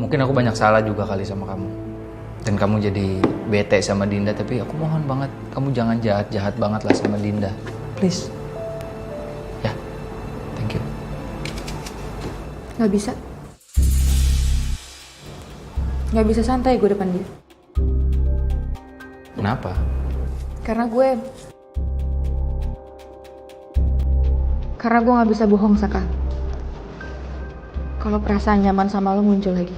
Mungkin aku banyak salah juga kali sama kamu. Dan kamu jadi bete sama Dinda, tapi aku mohon banget, kamu jangan jahat-jahat banget lah sama Dinda. Please. Ya, thank you. Gak bisa. Gak bisa santai gue depan dia. Kenapa? Karena gue gak bisa bohong, Saka. Kalau perasaan nyaman sama lo muncul lagi.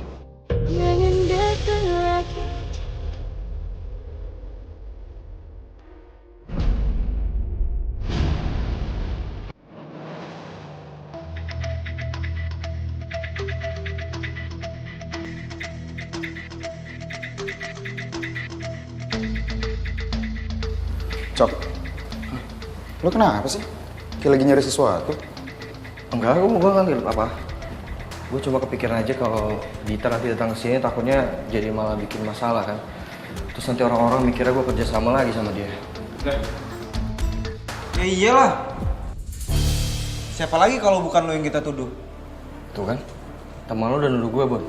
Cok, lo kenapa sih? Kayak lagi nyari sesuatu? Enggak, gue nggak ngambil apa. Gue cuma kepikiran aja kalau Dita nanti datang ke sini takutnya jadi malah bikin masalah kan. Terus nanti orang-orang mikirnya gue kerja sama lagi sama dia. Ya iyalah. Siapa lagi kalau bukan lo yang kita tuduh? Tuh kan, teman lo udah nuduh gue, Bon.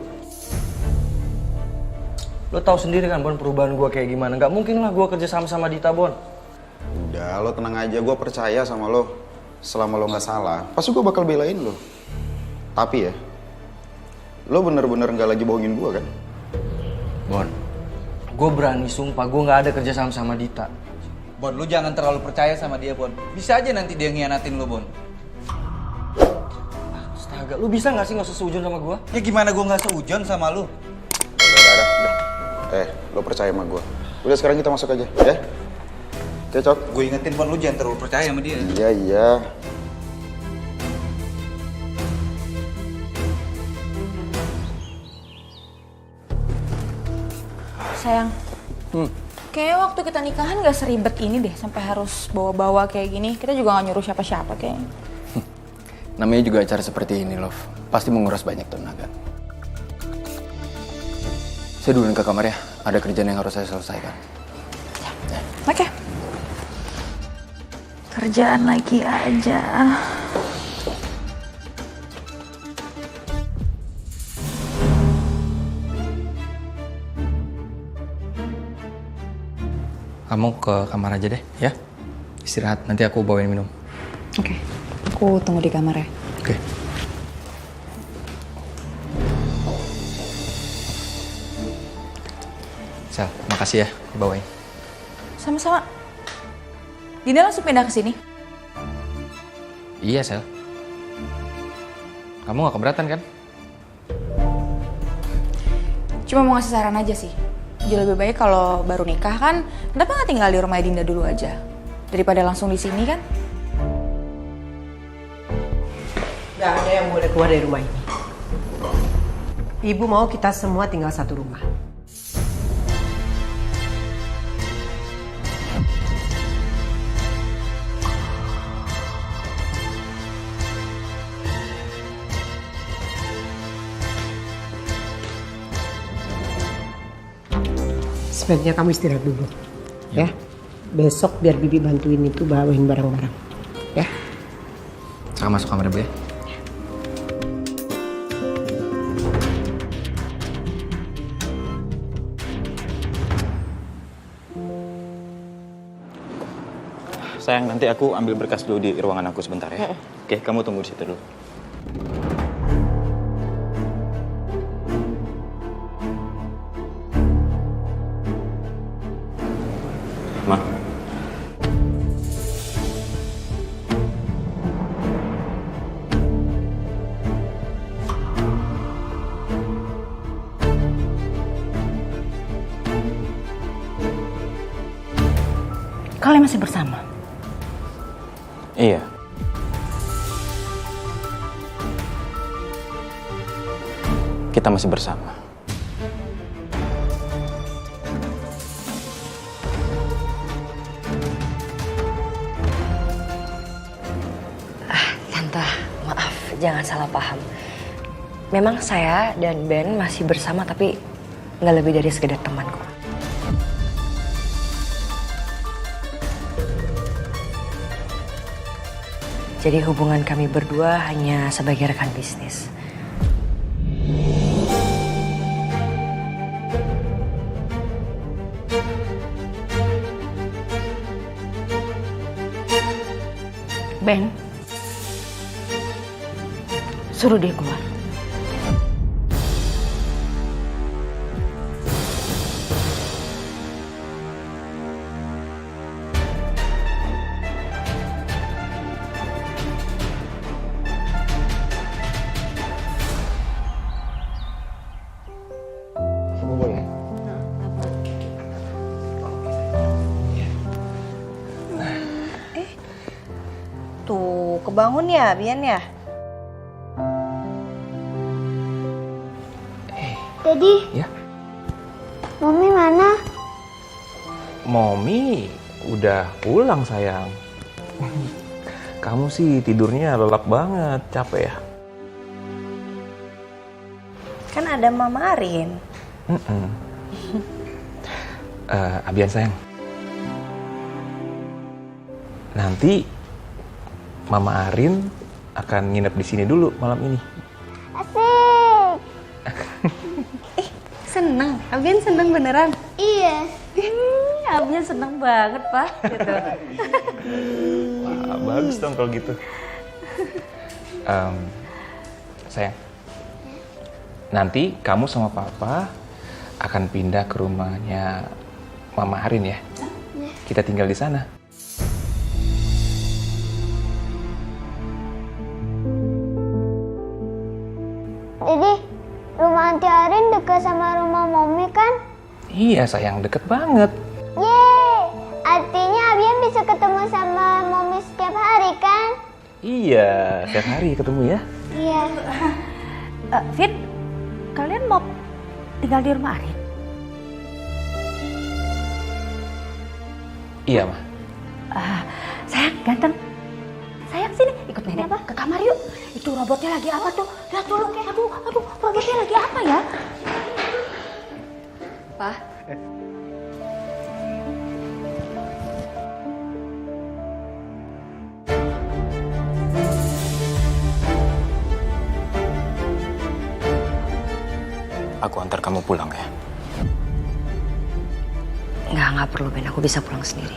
Lo tahu sendiri kan, Bon, perubahan gue kayak gimana. Gak mungkin lah gue kerja sama Dita, Bon. Udah, lo tenang aja, gue percaya sama lo. Selama lo gak salah, pasti gue bakal belain lo. Tapi ya, lo bener-bener gak lagi bohongin gue kan? Bon, gue berani sumpah gue gak ada kerja sama Dita. Bon, lu jangan terlalu percaya sama dia, Bon. Bisa aja nanti dia ngianatin lo, Bon. Astaga, lu bisa gak sih gak usah seujun sama gue? Ya gimana gue nggak seujon sama lu? Udah. Lo percaya sama gue. Udah, sekarang kita masuk aja, ya? Oke, Cok. Gue ingetin, Bon, lu jangan terlalu percaya sama dia. Iya. Sayang, kayaknya waktu kita nikahan gak seribet ini deh, sampai harus bawa-bawa kayak gini. Kita juga gak nyuruh siapa-siapa kayaknya. Namanya juga acara seperti ini, Love. Pasti menguras banyak tenaga. Saya duluan ke kamar ya. Ada kerjaan yang harus saya selesaikan. Oke. Kerjaan lagi aja. Kamu ke kamar aja deh, ya. Istirahat, nanti aku bawain minum. Oke. Aku tunggu di kamar ya. Oke. Sel, makasih ya, dibawain. Sama-sama. Dinda langsung pindah ke sini. Iya, Sel. Kamu gak keberatan kan? Cuma mau ngasih saran aja sih. Jauh lebih baik kalau baru nikah kan, kenapa nggak tinggal di rumah Dinda dulu aja? Daripada langsung di sini kan? Gak ada yang boleh keluar dari rumah ini. Ibu mau kita semua tinggal satu rumah. Sebaiknya kamu istirahat dulu, ya. Besok biar Bibi bantuin itu bawain barang-barang, ya. Saya masuk kamar dulu ya. Sayang, nanti aku ambil berkas dulu di ruangan aku sebentar ya. Oke, kamu tunggu di situ dulu. Ma. Kalian masih bersama? Iya. Kita masih bersama. Tante, maaf, jangan salah paham. Memang saya dan Ben masih bersama, tapi nggak lebih dari sekedar teman kok. Jadi hubungan kami berdua hanya sebagai rekan bisnis. Ben, suruh dia keluar. Tuh, kebangun ya, Bian ya? Jadi, Ya, Mami mana? Mommy udah pulang sayang. Kamu sih tidurnya lelap banget, capek ya? Kan ada Mama Arin. Abian sayang. Nanti Mama Arin akan nginep di sini dulu malam ini. Asik. Seneng, Abian seneng beneran? Iya. Abian seneng banget, Pak. Gitu. Wah, bagus dong kalau gitu. Sayang, nanti kamu sama Papa akan pindah ke rumahnya Mama Arin ya. Kita tinggal di sana. Jadi, rumah Aunty Arin dekat sama rumah Mami kan? Iya sayang, deket banget. Yeay! Artinya Abian bisa ketemu sama Mami setiap hari kan? Iya, setiap hari ketemu ya. Iya. Fit, kalian mau tinggal di rumah Arin? Iya, Ma. Sayang, ganteng. Sayang sini, ikut nenek ke kamar yuk. Itu robotnya lagi apa tuh? Lihat dulu. Aduh, robotnya lagi apa ya? Pak, Aku antar kamu pulang ya. Nggak perlu Ben, aku bisa pulang sendiri.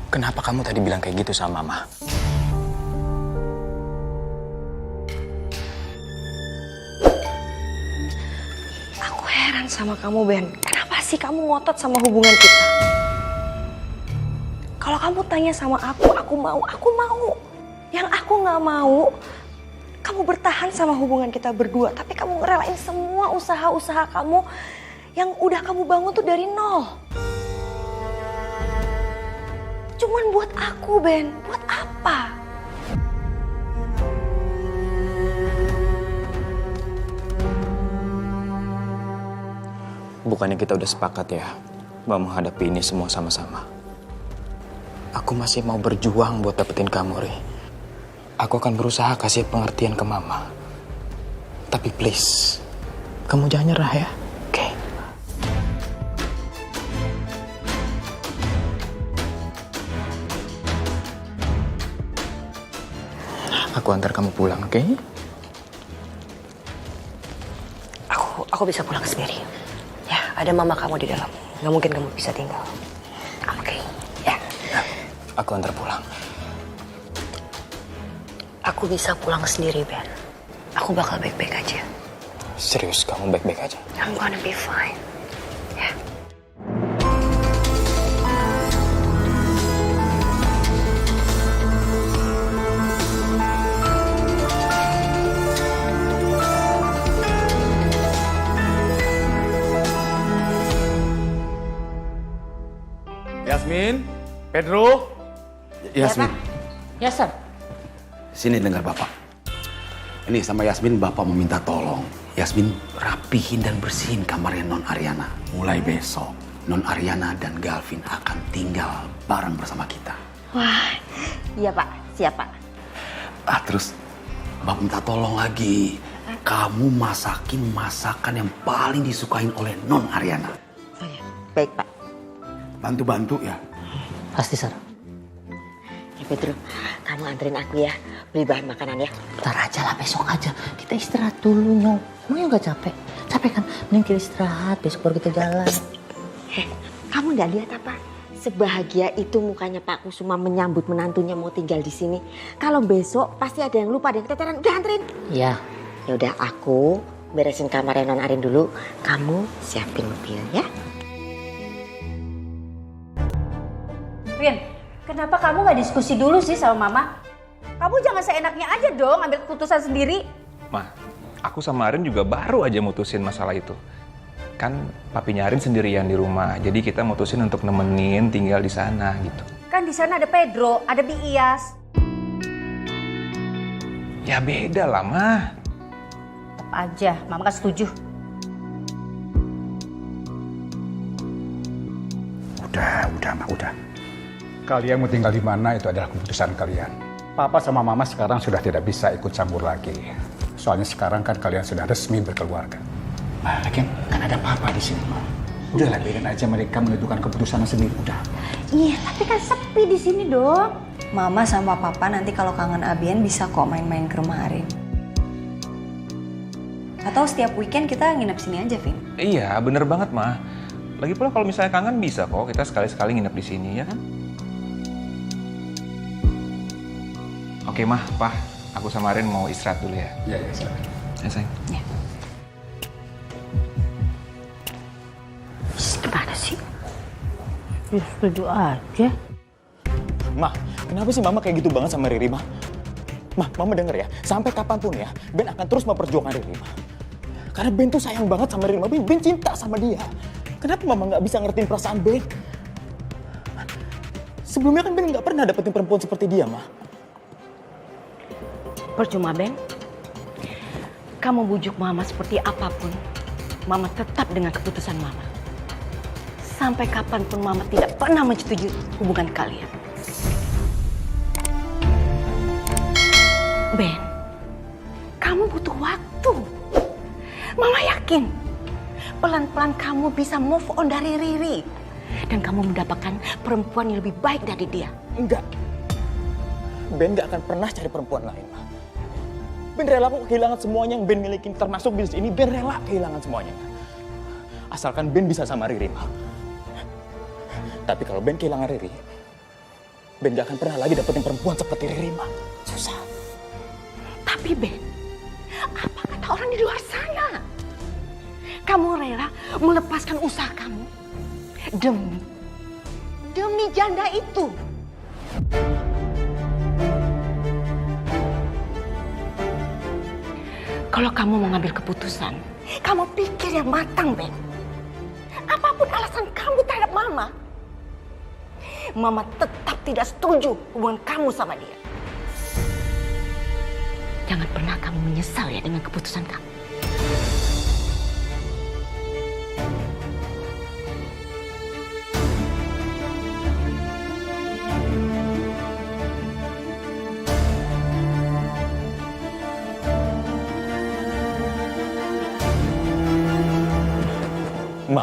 Kenapa kamu tadi bilang kayak gitu sama Mama? Aku heran sama kamu Ben, kenapa sih kamu ngotot sama hubungan kita? Kalau kamu tanya sama aku mau. Yang aku nggak mau, kamu bertahan sama hubungan kita berdua, tapi kamu ngerelain semua usaha-usaha kamu yang udah kamu bangun tuh dari nol. Cuman buat aku, Ben. Buat apa? Bukannya kita udah sepakat ya, mau menghadapi ini semua sama-sama. Aku masih mau berjuang buat dapetin kamu, Ri. Aku akan berusaha kasih pengertian ke Mama. Tapi please, kamu jangan nyerah ya, oke? Aku antar kamu pulang, oke? Aku bisa pulang sendiri. Ya, ada mama kamu di dalam. Nggak mungkin kamu bisa tinggal. Oke, ya. Aku antar pulang. Aku bisa pulang sendiri, Ben. Aku bakal baik-baik aja. Serius, kamu baik-baik aja? I'm gonna be fine. Ya. Yasmin, Pedro. Yasmin, Ya, Sir. sini dengar Bapak. Ini sama Yasmin Bapak meminta tolong. Yasmin rapihin dan bersihin kamarnya Non Ariana. Mulai besok, Non Ariana dan Galvin akan tinggal bareng bersama kita. Wah, iya Pak, siap Pak. Terus Bapak minta tolong lagi. Kamu masakin masakan yang paling disukain oleh Non Ariana. Oh ya, baik Pak. Bantu-bantu ya. Pasti, Sir. Ya Pedro, kamu anterin aku ya, beli bahan makanan ya. Ntar aja lah, besok aja. Kita istirahat dulu, Nyong. Emang nggak capek? Capek kan? Mending kita istirahat, besok baru kita jalan. Kamu nggak lihat apa? sebahagia itu mukanya Pak Kusuma menyambut menantunya mau tinggal di sini. Kalau besok pasti ada yang lupa, ada yang keteteran. Udah anterin. Iya. Ya udah, aku beresin kamarnya Non Arin dulu. Kamu siapin mobil ya. Rin, kenapa kamu nggak diskusi dulu sih sama Mama? Kamu jangan seenaknya aja dong ambil keputusan sendiri. Ma, aku sama Arin juga baru aja mutusin masalah itu. Kan papinya Arin sendirian di rumah, jadi kita mutusin untuk nemenin tinggal di sana gitu. Kan di sana ada Pedro, ada Biiyas. Ya beda lah, Ma. Tetap aja, Mama kan setuju. Udah, Mak, udah. Kalian mau tinggal di mana itu adalah keputusan kalian. Papa sama Mama sekarang sudah tidak bisa ikut campur lagi. Soalnya sekarang kan kalian sudah resmi berkeluarga. Nah, lagi kan ada Papa di sini, Ma. Udahlah, biarin aja mereka menentukan keputusannya sendiri, udah. Iya, tapi kan sepi di sini dong. Mama sama Papa nanti kalau kangen Abian bisa kok main-main ke rumah Arin. Atau setiap weekend kita nginep sini aja, Vin. Iya, bener banget, Ma. Lagi pula kalau misalnya kangen bisa kok kita sekali-sekali nginep di sini, ya kan? Oke, Ma, Pa. Aku sama Arin mau istirahat dulu ya. Iya, silakan. Ya, sayang. Ya. Gimana sih? Ya setuju aja. Ma, kenapa sih Mama kayak gitu banget sama Riri, Ma? Ma, Mama denger ya, sampai kapanpun ya, Ben akan terus memperjuangkan Riri, Ma. Karena Ben tuh sayang banget sama Riri, Ma. Ben cinta sama dia. Kenapa Mama nggak bisa ngertiin perasaan Ben? Sebelumnya kan Ben nggak pernah dapetin perempuan seperti dia, Ma. Percuma, Ben. Kamu bujuk Mama seperti apapun, Mama tetap dengan keputusan Mama. Sampai kapanpun Mama tidak pernah menyetujui hubungan kalian. Ben, kamu butuh waktu. Mama yakin pelan-pelan kamu bisa move on dari Riri. Dan kamu mendapatkan perempuan yang lebih baik dari dia. Enggak. Ben nggak akan pernah cari perempuan lain, Ma. Ben rela kok kehilangan semuanya yang Ben miliki, termasuk bisnis ini. Ben rela kehilangan semuanya. Asalkan Ben bisa sama Riri, Ma. Tapi kalau Ben kehilangan Riri, Ben gak akan pernah lagi dapetin perempuan seperti Riri, Ma. Susah. Tapi Ben, apa kata orang di luar sana? Kamu rela melepaskan usaha kamu demi janda itu. Kalau kamu mau ngambil keputusan, kamu pikir yang matang, Ben. Apapun alasan kamu terhadap Mama, Mama tetap tidak setuju hubungan kamu sama dia. Jangan pernah kamu menyesal ya dengan keputusan kamu. Ma,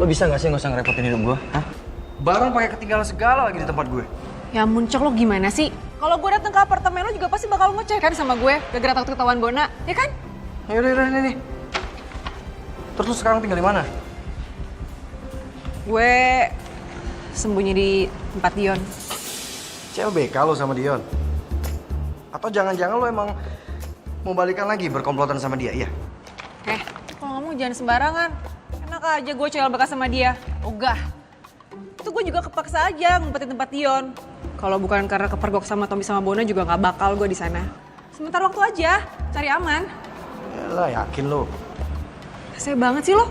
Lo bisa gak sih nggak usah ngerepotin hidup gue? Hah? Barang pakai ketinggalan segala lagi di tempat gue. Ya muncul lo gimana sih? Kalau gue datang ke apartemen lo juga pasti bakal ngecek kan sama gue, gara-gara takut ketahuan Bona, ya kan? Yaudah, nih. Terus lo sekarang tinggal di mana? Gue sembunyi di tempat Dion. CLBK lo sama Dion? Atau jangan-jangan lo emang mau balikan lagi berkomplotan sama dia, iya? Kalau ngomong jangan sembarangan. Enak aja gue CLBK sama dia. Ogah. Itu gue juga kepaksa aja ngumpetin tempat Dion. Kalau bukan karena kepergok sama Tommy sama Bona juga nggak bakal gue di sana. Sebentar waktu aja, cari aman. Yalah, yakin lo. Saya banget sih lo.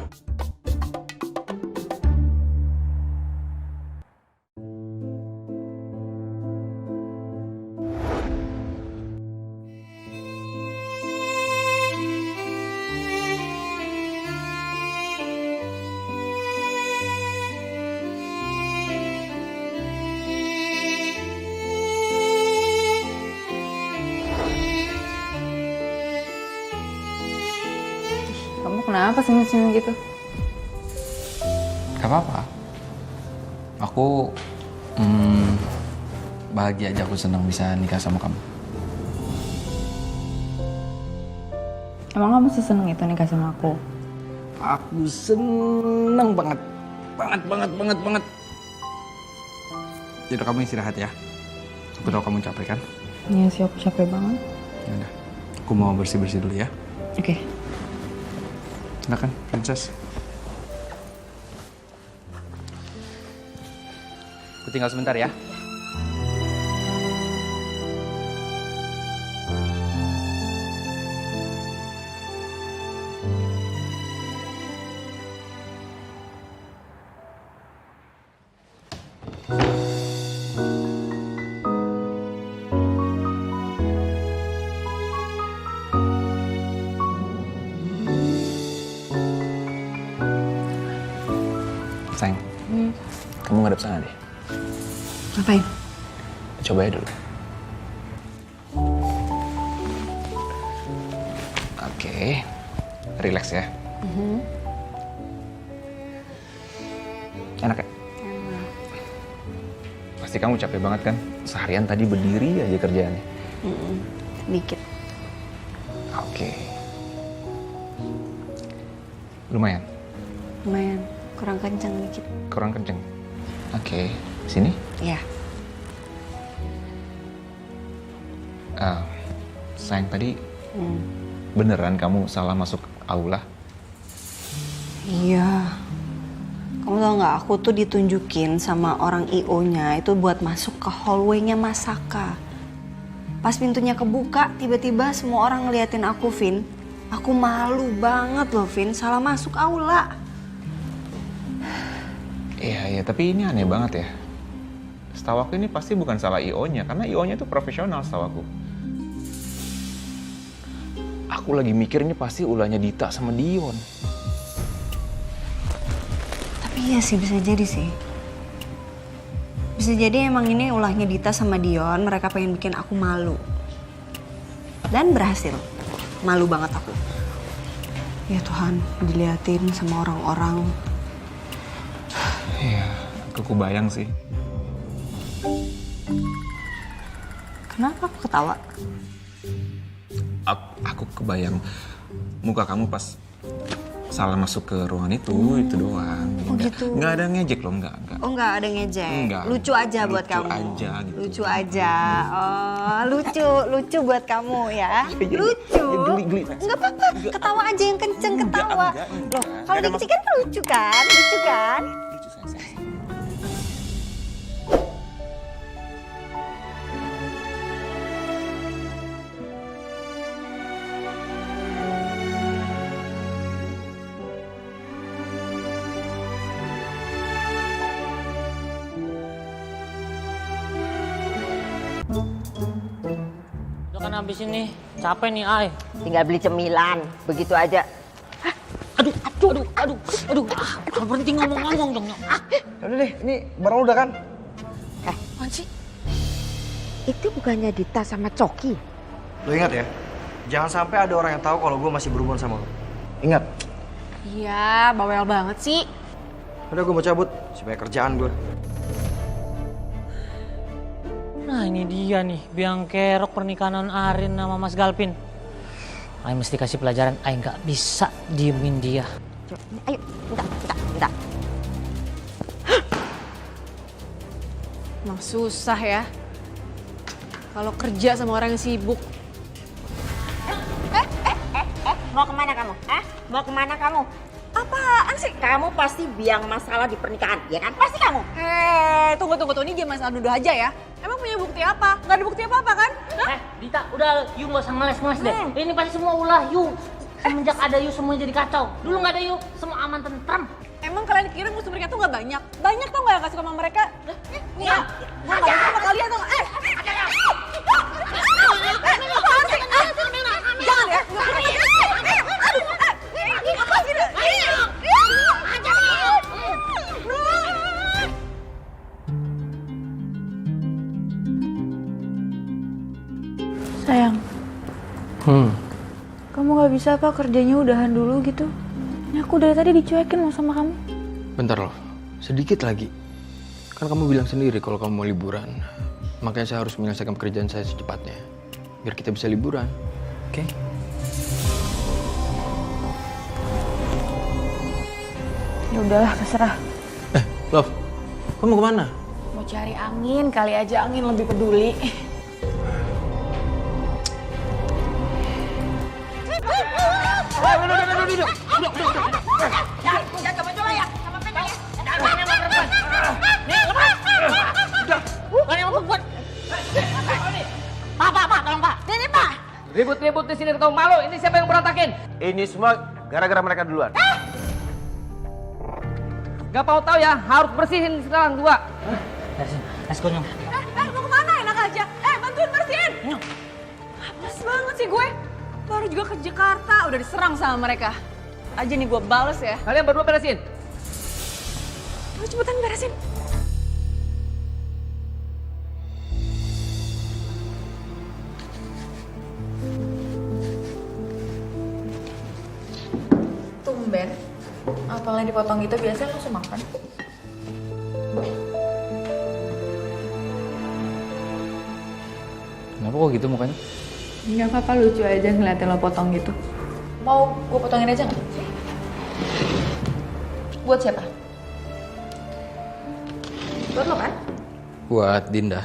Kamu kenapa senyum-senyum gitu? Gak apa-apa. Aku bahagia aja, aku senang bisa nikah sama kamu. Emang kamu seseneng itu nikah sama aku? Aku seneng banget. Banget. Jadi kamu istirahat ya. Aku tahu kamu capek kan? Iya sih, aku capek banget. Ya udah. Aku mau bersih-bersih dulu ya. Oke. Silakan, Princess. Aku tinggal sebentar ya. Sayang, kamu ngadep sana deh. Ngapain? Coba ya dulu. Oke, relax ya. Enak ya? Pasti kamu capek banget kan? Seharian tadi berdiri aja kerjaannya. Dikit. Oke. Lumayan. Lumayan. Kurang kencang dikit. Kurang kenceng. Oke, sini. Iya. Sayang, tadi beneran kamu salah masuk aula? Iya. Kamu tau nggak, aku tuh ditunjukin sama orang IO-nya itu buat masuk ke hallway-nya Masaka. Pas pintunya kebuka, tiba-tiba semua orang ngeliatin aku, Vin. Aku malu banget loh, Vin. Salah masuk aula. Iya, tapi ini aneh banget ya. Setahu aku ini pasti bukan salah IO-nya, karena IO-nya tuh profesional setahu aku. Aku lagi mikirnya pasti ulahnya Dita sama Dion. Tapi iya sih, bisa jadi sih. Bisa jadi emang ini ulahnya Dita sama Dion, mereka pengen bikin aku malu. Dan berhasil. Malu banget aku. Ya Tuhan, diliatin sama orang-orang. Iya, aku bayang sih. Kenapa aku ketawa? Aku kebayang muka kamu pas salah masuk ke ruangan itu doang. Oh gitu. Nggak ada ngejek loh, nggak. Oh nggak ada ngejek? Enggak. Lucu aja buat kamu? Lucu aja gitu. Lucu aja. Oh lucu buat kamu ya? Lucu? Geli. Nggak apa-apa, ketawa aja yang kenceng, ketawa. Loh, kalau dikecil kan lucu kan? Lucu kan? Udah kan habis ini, capek nih Ay. Tinggal beli cemilan, begitu aja. Aduh. Kalau berhenti ngomong-ngomong dong. Udah deh, ini barang lu udah kan? Apaan sih? Itu bukannya Dita sama Coki? Lo ingat ya, jangan sampai ada orang yang tahu kalau gue masih berhubungan sama lo. Ingat. Iya, bawel banget sih. Udah gue mau cabut, supaya kerjaan gue. Nah ini dia nih, biang kerok pernikahan Arin sama Mas Galvin. Ay mesti kasih pelajaran, Ay nggak bisa diemin dia. Ayo, enggak. Emang susah ya. Kalau kerja sama orang yang sibuk. Mau kemana kamu? Mau kemana kamu? Apaan sih? Kamu pasti biang masalah di pernikahan, ya kan? Pasti kamu. Tunggu. Ini jangan masalah duduk aja ya. Emang punya bukti apa? Nggak ada bukti apa-apa kan? Dita, udah Yu nggak usah ngeles-ngeles deh. Ini pasti semua ulah Yu. Semenjak ada Yu semua jadi kacau. Dulu nggak ada Yu, semua aman tentram. Emang kalian kira musuh mereka tuh nggak banyak? Banyak tau nggak yang kasih sama mereka? Nih, gue nggak suka sama kalian tau nggak? Jangan ya. Sayang, kamu gak bisa apa kerjanya udahan dulu gitu? Ini aku dari tadi dicuekin loh sama kamu. Bentar loh, sedikit lagi. Kan kamu bilang sendiri kalau kamu mau liburan. Makanya saya harus menyelesaikan pekerjaan saya secepatnya. Biar kita bisa liburan. Oke? Ya udahlah, terserah. Love, kamu kemana? Mau cari angin, kali aja angin lebih peduli. Pak, tolong Pak. Sini Pak. Ribut-ribut di sini ketemu malu. Ini siapa yang berantakin? Ini semua gara-gara mereka duluan. Gak tahu ya, harus bersihin sekarang juga. Bersihin, es konyong. Mau kemana? Enak aja. Bantuin bersihin. Apes banget sih gue. Baru juga ke Jakarta, udah diserang sama mereka. Aja nih gue bales ya. Kalian berdua beresin. Ayo cepetan beresin. Tumben. Apalnya dipotong gitu biasanya langsung makan. Kenapa kok gitu mukanya? Nggak apa-apa, lucu aja ngeliatin lo potong gitu. Mau gue potongin aja nggak? Buat siapa? Buat lo kan? Buat Dinda.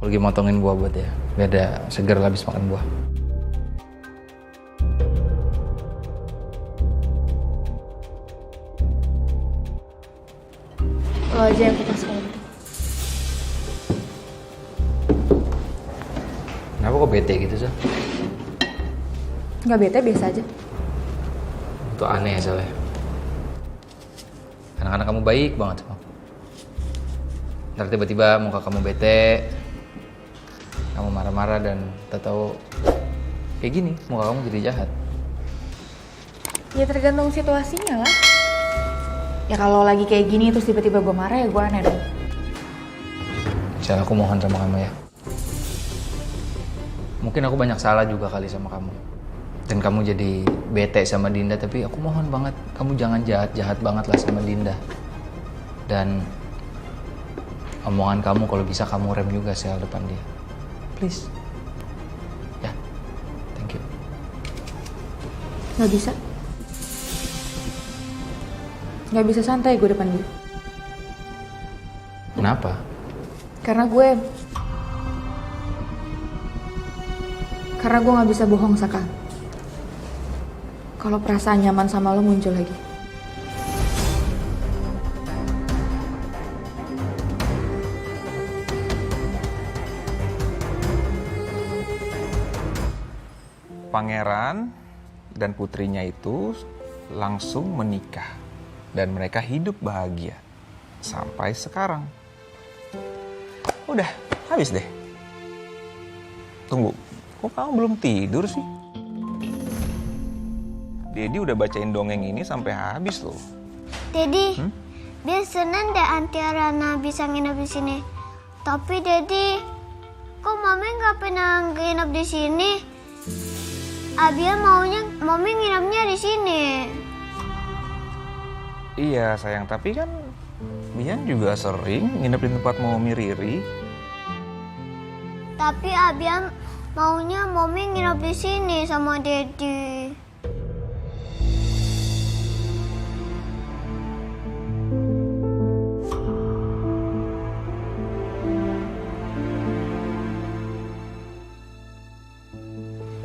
Lagi motongin buah buat dia. Biar ada seger habis makan buah. Lo aja yang kupas kalau gitu. Kenapa kok bete gitu sih? Nggak bete, biasa aja. Itu aneh ya soalnya. Anak-anak kamu baik banget sama aku. Ntar tiba-tiba muka kamu bete, kamu marah-marah dan tahu kayak gini, muka kamu jadi jahat. Ya tergantung situasinya lah. Ya kalau lagi kayak gini terus tiba-tiba gue marah ya gue aneh dong. Misalnya aku mohon sama kamu ya. Mungkin aku banyak salah juga kali sama kamu. Dan kamu jadi bete sama Dinda, tapi aku mohon banget kamu jangan jahat-jahat banget lah sama Dinda. Dan omongan kamu kalau bisa kamu rem juga sel depan dia. Please. Ya, thank you. Nggak bisa. Nggak bisa santai gue depan dia. Kenapa? Karena gue nggak bisa bohong, Saka. Kalau perasaan nyaman sama lo muncul lagi. Pangeran dan putrinya itu langsung menikah dan mereka hidup bahagia sampai sekarang. Udah, habis deh. Tunggu, kok kamu belum tidur sih? Dedi udah bacain dongeng ini sampai habis loh. Dedi, dia seneng deh Antiarana bisa nginep di sini. Tapi Dedi, kok Mami nggak pernah nginep di sini? Abia maunya Mami nginepnya di sini. Iya sayang, tapi kan Bian juga sering nginep di tempat Mami Riri. Tapi Abia maunya Mami nginep di sini sama Dedi.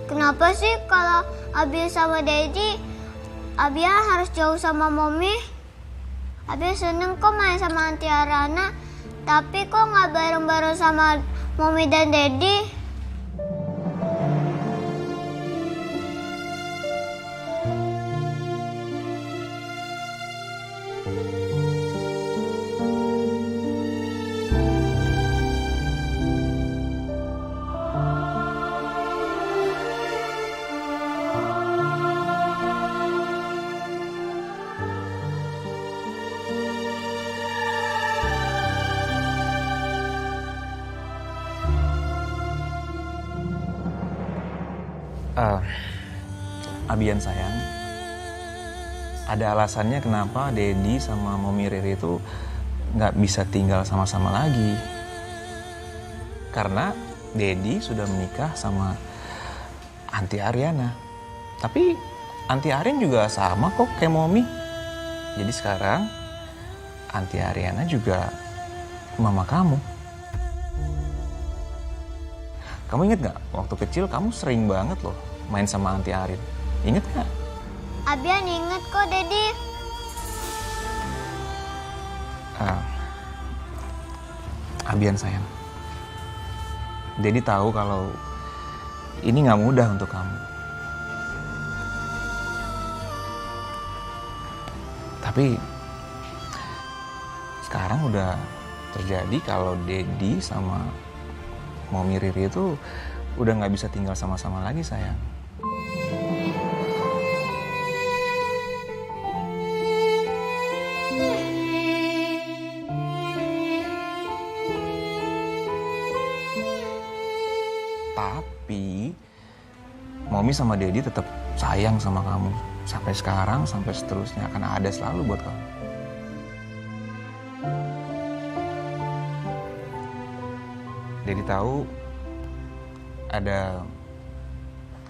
Kenapa sih kalau Abia sama Dedi, Abia harus jauh sama Mami? Abia seneng kok main sama Antiarana, tapi kok nggak bareng-bareng sama Mami dan Dedi? Abian sayang, ada alasannya kenapa Dedi sama Mami Riri itu nggak bisa tinggal sama-sama lagi. Karena Dedi sudah menikah sama Anti Ariana. Tapi Anti Arin juga sama kok kayak Mami. Jadi sekarang Anti Ariana juga mama kamu. Kamu inget gak? Waktu kecil kamu sering banget loh main sama Anti Arin. Inget gak? Abian inget kok, Dedi. Abian sayang. Dedi tahu kalau ini nggak mudah untuk kamu. Tapi sekarang udah terjadi kalau Dedi sama Mami Riri itu udah nggak bisa tinggal sama-sama lagi sayang. Tapi Mami sama Dedi tetap sayang sama kamu. Sampai sekarang, sampai seterusnya akan ada selalu buat kamu. Dedi tahu ada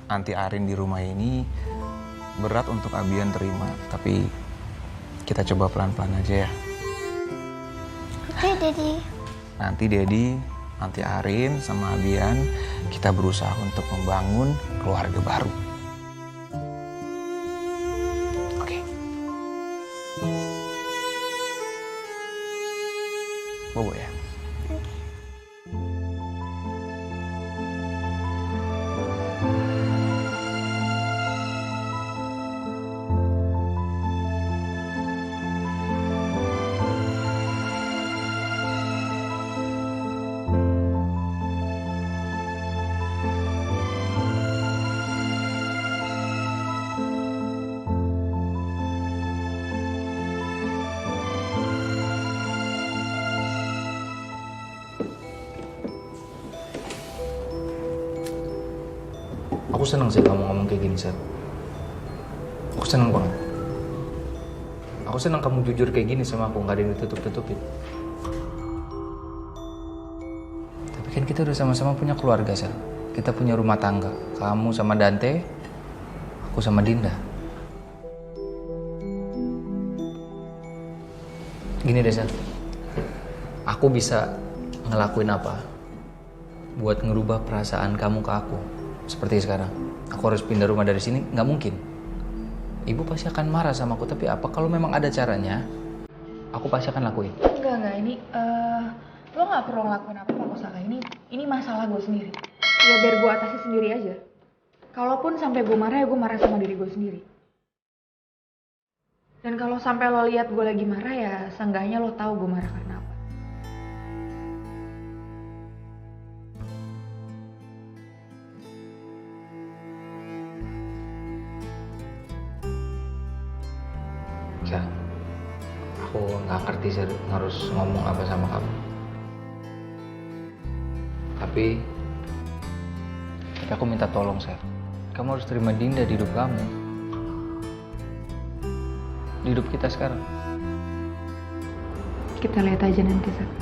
Anti Arin di rumah ini berat untuk Abian terima. Tapi kita coba pelan-pelan aja ya. Oke, Dedi. Nanti Dedi, Anti Arin sama Abian kita berusaha untuk membangun keluarga baru. Oke. Bobo ya. Aku seneng sih kamu ngomong kayak gini, Seth. Aku seneng banget. Aku seneng kamu jujur kayak gini sama aku, nggak ada yang ditutup-tutupin. Tapi kan kita udah sama-sama punya keluarga, Seth. Kita punya rumah tangga. Kamu sama Dante, aku sama Dinda. Gini deh, Seth. Aku bisa ngelakuin apa buat ngerubah perasaan kamu ke aku. Seperti sekarang, aku harus pindah rumah dari sini, nggak mungkin. Ibu pasti akan marah sama aku, tapi apa kalau memang ada caranya, aku pasti akan lakuin. Enggak, ini lo nggak perlu ngelakuin apa-apa kok, Saka. Ini masalah gue sendiri. Ya biar gue atasi sendiri aja. Kalaupun sampai gue marah, ya gue marah sama diri gue sendiri. Dan kalau sampai lo lihat gue lagi marah, ya seenggaknya lo tahu gue marah karena apa. Ya, aku nggak ngerti sih harus ngomong apa sama kamu. Tapi aku minta tolong, Seth. Kamu harus terima Dinda di hidup kamu. Di hidup kita sekarang. Kita lihat aja nanti, Seth.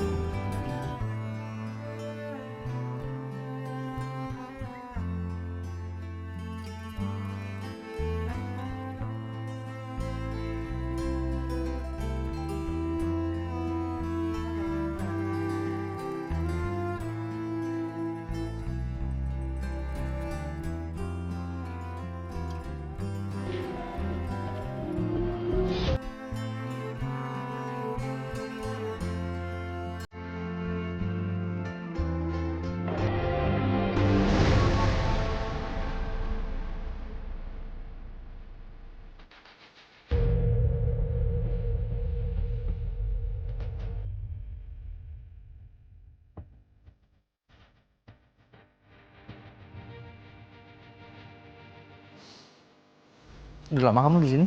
Udah lama kamu di sini?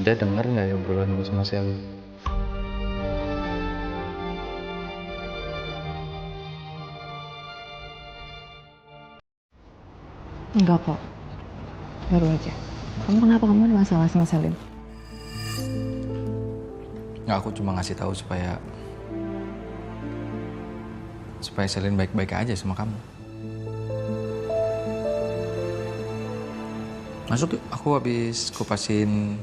Dia dengar nggak ya obrolan gue sama Sally? Enggak kok. Baru aja. Kamu kenapa? Kamu ada masalah sama Selin? Nggak, aku cuma ngasih tahu supaya Selin baik-baik aja sama kamu. Masuk yuk, aku habis kupasin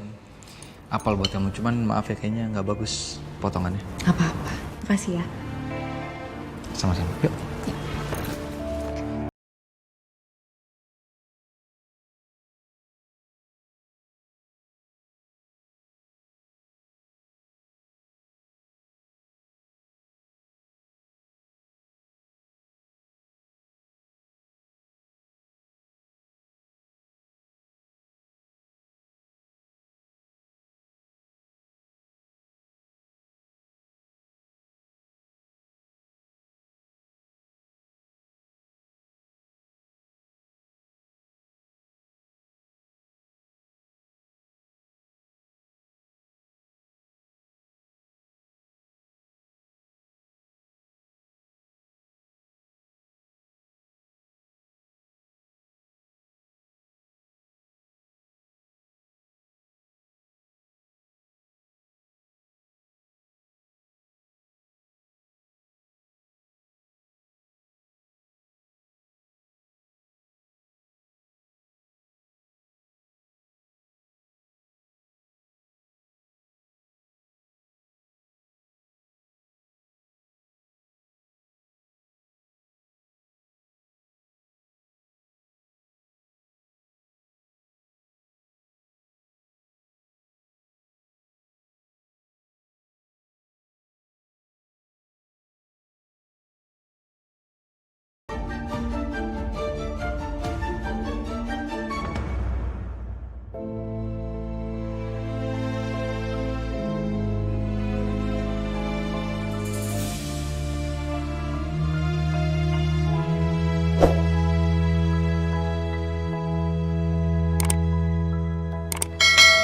apel buat kamu. Cuman maaf ya, kayaknya nggak bagus potongannya. Apa-apa. Makasih ya. Sama-sama, yuk.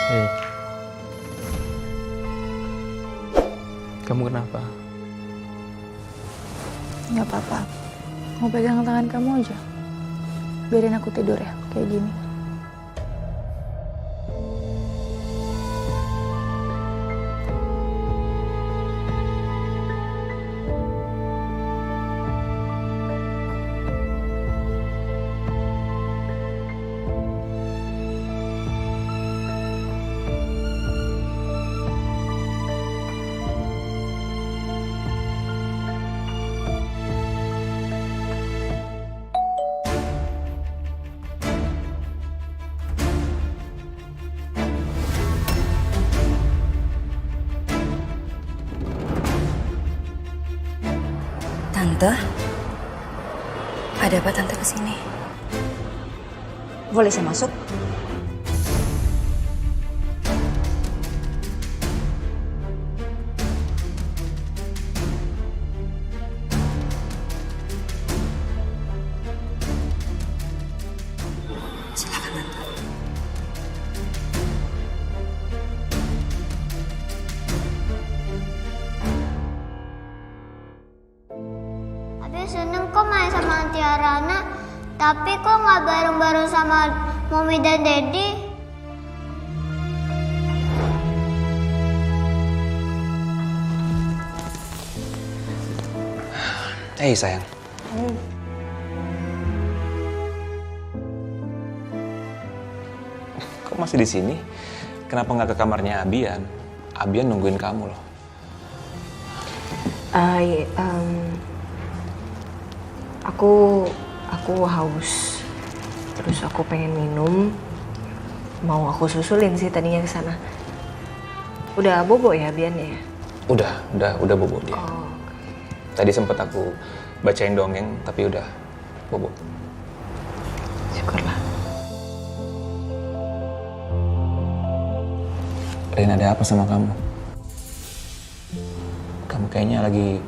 Hei, kamu kenapa? Nggak apa-apa. Mau pegang tangan kamu aja. Biarin aku tidur ya, kayak gini. Tante, ada apa Tante kesini? Boleh saya masuk? Silakan Tante. Abi seneng kok main sama Aunty Arana, tapi kok nggak bareng-bareng sama Mommy dan Daddy? Hei sayang, kok masih di sini? Kenapa nggak ke kamarnya Abian? Abian nungguin kamu loh. Aku haus. Terus aku pengen minum. Mau aku susulin sih tadinya ke sana. Udah bobo ya Bian ya? Udah bobo dia. Oh. Tadi sempet aku bacain dongeng, tapi udah bobo. Syukurlah. Rin, ada apa sama kamu? Kamu kayaknya lagi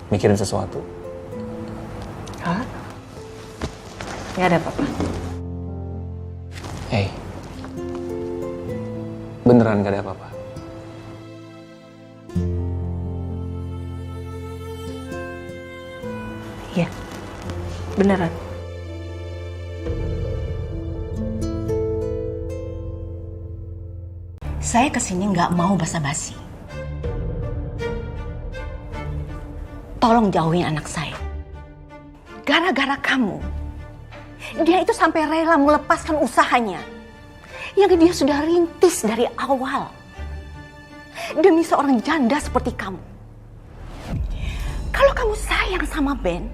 mikirin sesuatu. Hah? Nggak ada apa-apa. Hei, beneran gak ada apa-apa? Iya, beneran. Saya kesini nggak mau basa-basi. Tolong jauhin anak saya. Gara-gara kamu, dia itu sampai rela melepaskan usahanya yang dia sudah rintis dari awal demi seorang janda seperti kamu. Kalau kamu sayang sama Ben,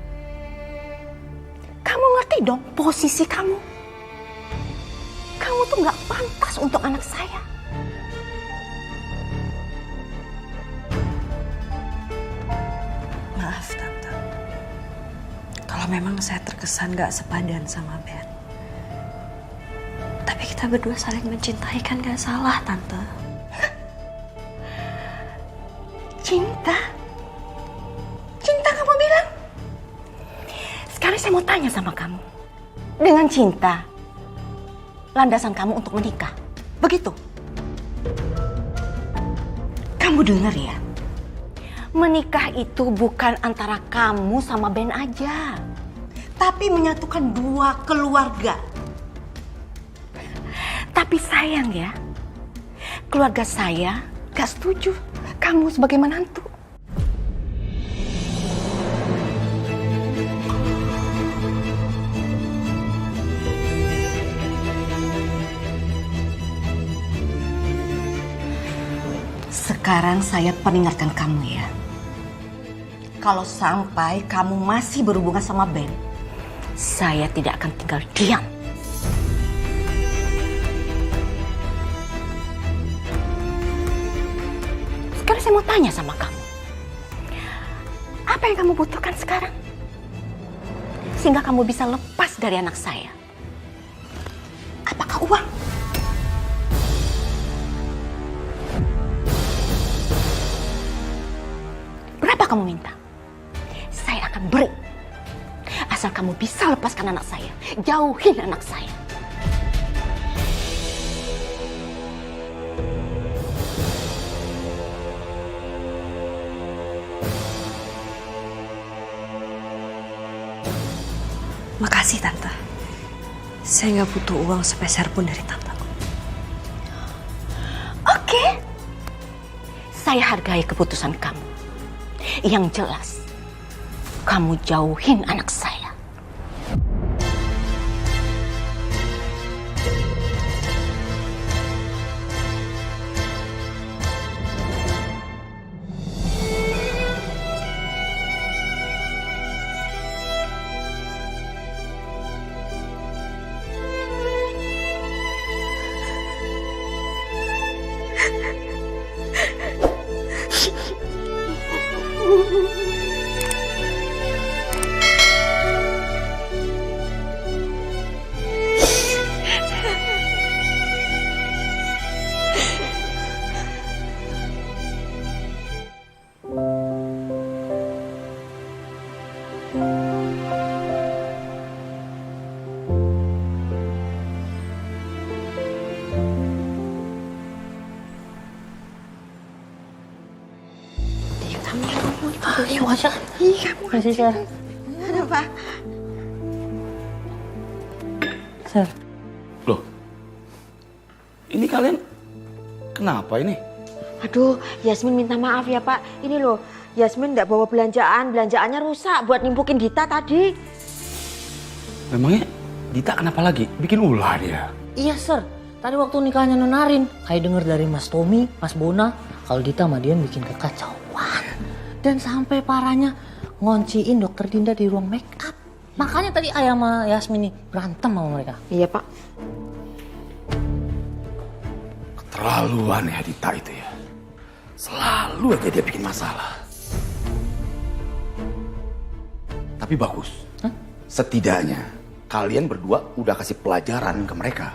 kamu ngerti dong posisi kamu. Kamu tuh nggak pantas untuk anak saya. Maaf Tante, kalau memang saya terkesan gak sepadan sama Ben. Tapi kita berdua saling mencintai kan gak salah Tante. Cinta? Cinta kamu bilang? Sekarang saya mau tanya sama kamu. Dengan cinta, landasan kamu untuk menikah, begitu? Kamu dengar ya? Menikah itu bukan antara kamu sama Ben aja, tapi menyatukan dua keluarga. Tapi sayang ya, keluarga saya gak setuju kamu sebagai menantu. Sekarang saya peringatkan kamu ya. Kalau sampai kamu masih berhubungan sama Ben, saya tidak akan tinggal diam. Sekarang saya mau tanya sama kamu. Apa yang kamu butuhkan sekarang? Sehingga kamu bisa lepas dari anak saya. Apakah uang? Berapa kamu minta? Saya akan beri. Asal kamu bisa lepaskan anak saya. Jauhin anak saya. Makasih Tante. Saya nggak butuh uang sepeser pun dari Tante. Oke. Saya hargai keputusan kamu. Yang jelas, kamu jauhin anak saya. Ayo aja. Iya, kasih Sir. Ada apa? Sir. Loh, ini kalian kenapa ini? Aduh, Yasmin minta maaf ya Pak. Ini loh, Yasmin nggak bawa belanjaannya rusak buat nimpukin Dita tadi. Memangnya Dita kenapa lagi? Bikin ulah dia? Iya Sir, tadi waktu nikahnya Nonarin, kayak denger dari Mas Tommy, Mas Bona, kalau Dita sama Dian bikin kekacauan. Dan sampai parahnya ngonciin dokter Dinda di ruang make up. Makanya tadi Ayah sama Yasmin nih berantem sama mereka. Iya Pak. Keterlaluan ya Dita itu ya. Selalu aja dia bikin masalah. Tapi bagus. Setidaknya kalian berdua udah kasih pelajaran ke mereka.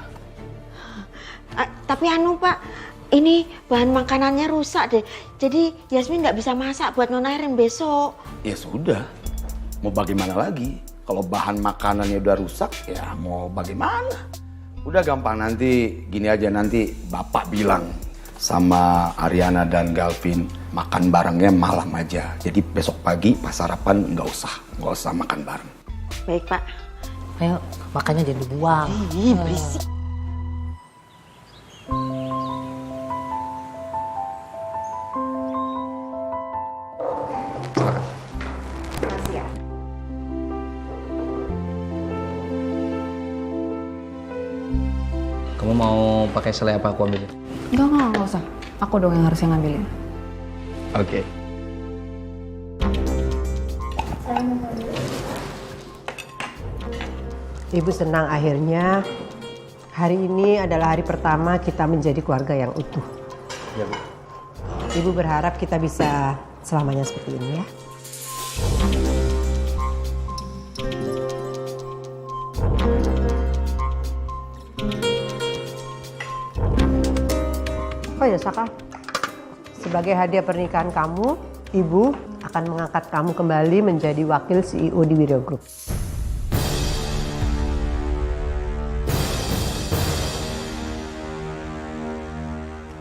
Tapi anu Pak, ini bahan makanannya rusak deh. Jadi Yasmin nggak bisa masak buat Nona Erin besok. Ya sudah, mau bagaimana lagi? Kalau bahan makanannya udah rusak, ya mau bagaimana? Udah gampang, nanti gini aja, nanti Bapak bilang sama Ariana dan Galvin makan barengnya malam aja. Jadi besok pagi pas sarapan nggak usah makan bareng. Baik Pak. Ayo, makannya jangan dibuang. Ih, berisik. Kamu mau pakai selai apa aku ambilin? Enggak usah. Aku dong yang harusnya ngambilin. Oke. Ibu senang akhirnya hari ini adalah hari pertama kita menjadi keluarga yang utuh. Ya, Bu. Ibu berharap kita bisa selamanya seperti ini ya. Oh ya Saka, sebagai hadiah pernikahan kamu, Ibu akan mengangkat kamu kembali menjadi wakil CEO di Wiryo Group.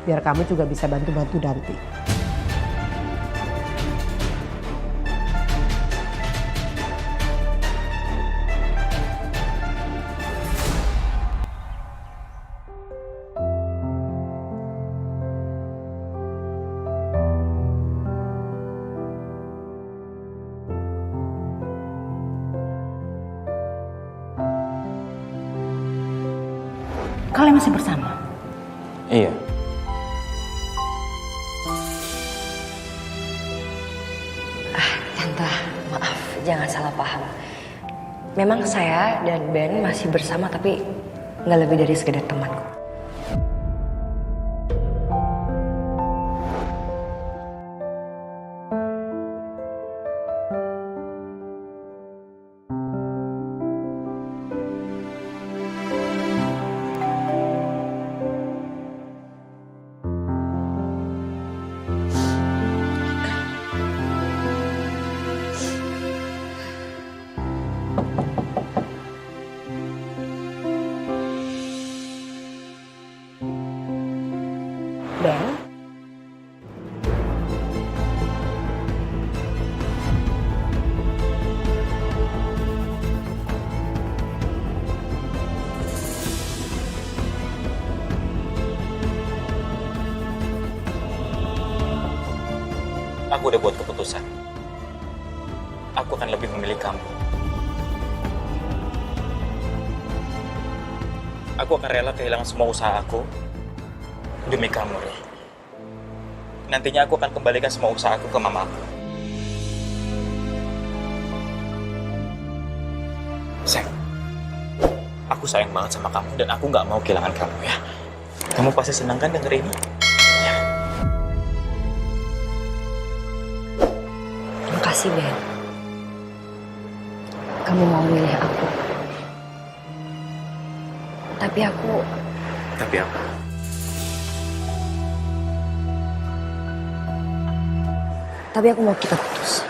Biar kamu juga bisa bantu-bantu Danti. Kalian masih bersama? Iya. Tante, maaf, jangan salah paham. Memang saya dan Ben masih bersama, tapi nggak lebih dari sekedar teman kok. Ben? Aku udah buat keputusan. Aku akan lebih memilih kamu. Aku akan rela kehilangan semua usaha aku demi kamu, Ri. Nantinya aku akan kembalikan semua usaha aku ke mamaku. Sayang, aku sayang banget sama kamu dan aku nggak mau kehilangan kamu ya. Kamu pasti senang kan denger ini? Makasih Ben. Kamu mau milih aku. Tapi aku... Tapi apa? Tapi aku mau kita putus.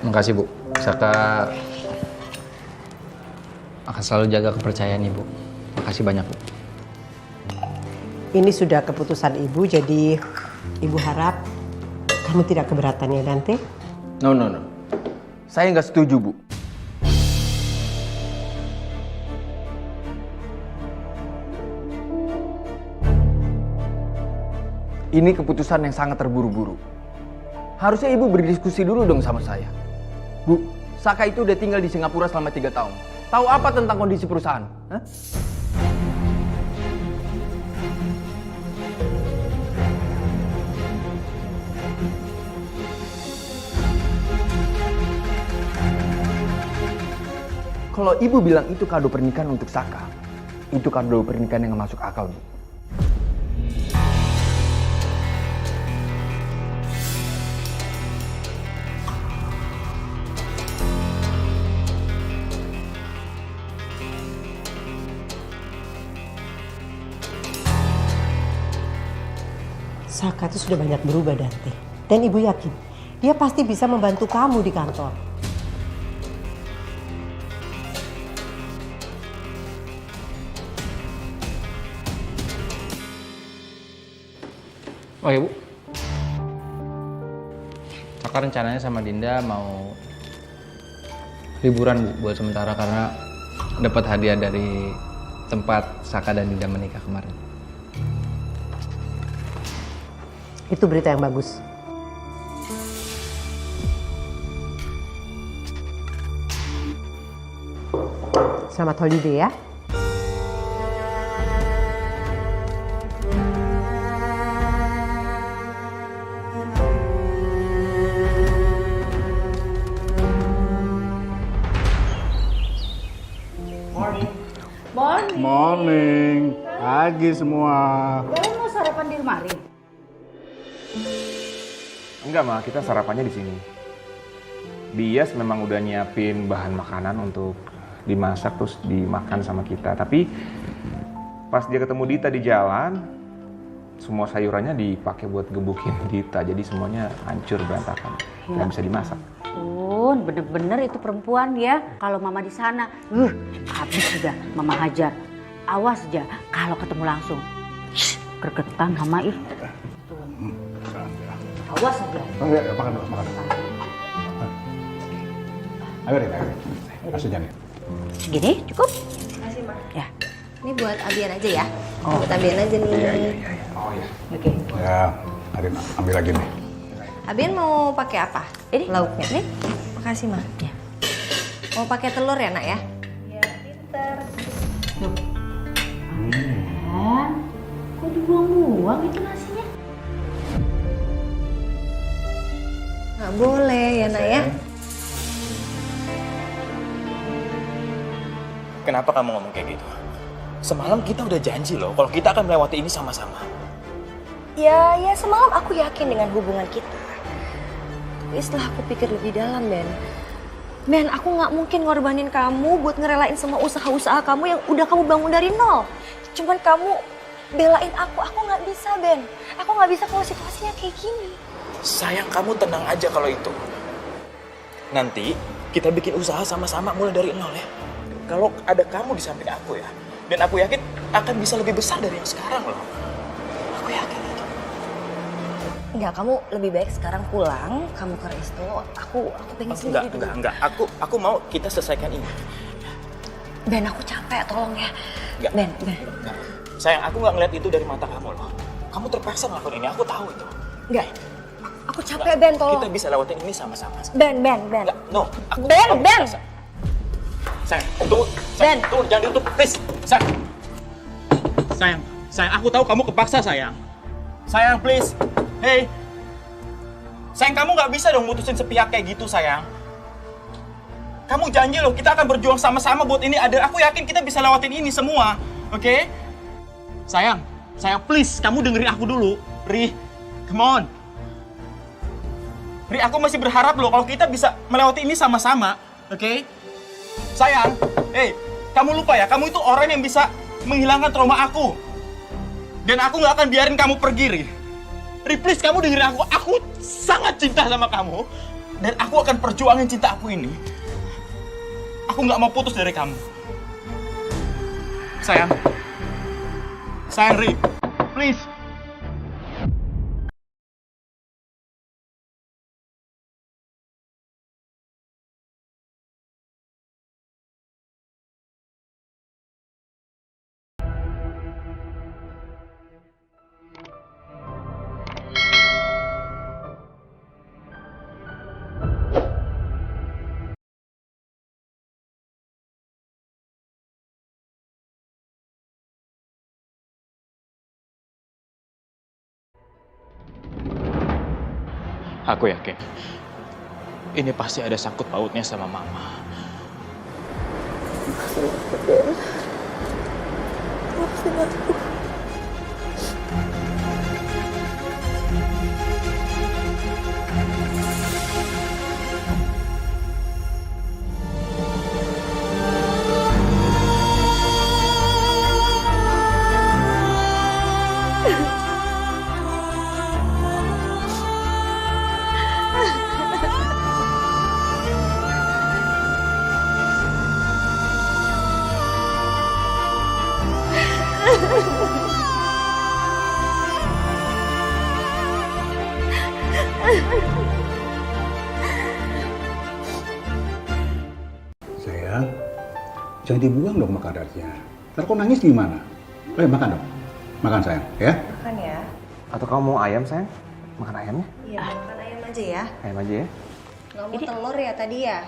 Makasih Bu. Saka akan selalu jaga kepercayaan Ibu. Makasih banyak Bu. Ini sudah keputusan Ibu, jadi Ibu harap kamu tidak keberatan ya Dante? No. Saya nggak setuju, Bu. Ini keputusan yang sangat terburu-buru. Harusnya Ibu berdiskusi dulu dong sama saya. Bu, Saka itu udah tinggal di Singapura selama 3 tahun. Tahu apa tentang kondisi perusahaan? Hah? Kalau Ibu bilang itu kado pernikahan untuk Saka, itu kado pernikahan yang nggak masuk akal, Bu. Saka itu sudah banyak berubah Dante. Dan Ibu yakin, dia pasti bisa membantu kamu di kantor. Oh ya Bu, Saka rencananya sama Dinda mau liburan Bu buat sementara karena dapat hadiah dari tempat Saka dan Dinda menikah kemarin. Itu berita yang bagus. selamat holiday ya. Morning. Pagi semua. Kalian mau sarapan di lemari? Enggak, Ma, kita sarapannya di sini. Bias memang udah nyiapin bahan makanan untuk dimasak terus dimakan sama kita. Tapi pas dia ketemu Dita di jalan, semua sayurannya dipakai buat gebukin Dita. Jadi semuanya hancur berantakan. Nggak bisa dimasak. Bener-bener itu perempuan ya. Kalau mama di sana, habis sudah mama hajar. Awas aja kalau ketemu langsung. Gregetan mama ih. Awas aja. Oh ya, makan dulu, makan dulu. Ayo Rina, asuhnya nih. Gini cukup? Makasih, Ma. Ya. Ini buat Abian aja ya. Buat Abian aja nih. Iya. Oh iya. Oke. Ya, Arin ambil lagi nih. Abian mau pakai apa? Ini lauknya. Nih. Makasih, Ma. Ya. Mau pakai telur ya, Nak ya? Iya, pinter. Kok dibuang-buang itu nasinya? Nggak boleh ya, Nak ya? Kenapa kamu ngomong kayak gitu? Semalam kita udah janji loh kalau kita akan melewati ini sama-sama. Ya semalam aku yakin dengan hubungan kita. Tapi setelah aku pikir lebih dalam, Ben, aku nggak mungkin ngorbanin kamu buat ngerelain semua usaha-usaha kamu yang udah kamu bangun dari nol. Cuman kamu belain aku nggak bisa, Ben. Aku nggak bisa kalau situasinya kayak gini. Sayang, kamu tenang aja kalau itu. Nanti kita bikin usaha sama-sama mulai dari nol ya. Kalau ada kamu di samping aku ya, dan aku yakin akan bisa lebih besar dari yang sekarang loh. Aku yakin itu. Enggak, kamu lebih baik sekarang pulang, kamu ke resto. Aku pengen sendiri dulu. Enggak. Aku mau kita selesaikan ini. Ben, aku capek, tolong ya. Enggak. Ben. Sayang, aku nggak ngeliat itu dari mata kamu loh. Kamu terpaksa ngelakuin ini, aku tahu itu. Enggak. Aku capek, Ben, tolong. Kita bisa lewatin ini sama-sama. Ben. Enggak, no. Ben. Sayang, tunggu. Sayang, tunggu, jangan ditutup, please. Sayang, aku tahu kamu kepaksa, sayang. Sayang, please. Hey. Sayang, kamu nggak bisa dong mutusin sepihak kayak gitu, sayang. Kamu janji loh, kita akan berjuang sama-sama buat ini. Aku yakin kita bisa lewatin ini semua, oke? Sayang, please, kamu dengerin aku dulu. Ri, come on. Ri, aku masih berharap loh kalau kita bisa melewati ini sama-sama, oke? Sayang, kamu lupa ya, kamu itu orang yang bisa menghilangkan trauma aku. Dan aku gak akan biarin kamu pergi, Ri. Ri, please, kamu dengerin aku. Aku sangat cinta sama kamu. Dan aku akan perjuangin cinta aku ini. Aku gak mau putus dari kamu. Sayang, Ri, please. Aku yakin ini pasti ada sangkut pautnya sama Mama. Sayang, jangan dibuang dong makanannya. Ntar kau nangis gimana? Ayo makan dong. Makan sayang, ya. Makan ya. Atau kamu mau ayam, sayang? Makan ayamnya? Iya, makan ayam aja ya. Ayam aja ya. Nggak mau telur ya tadi ya?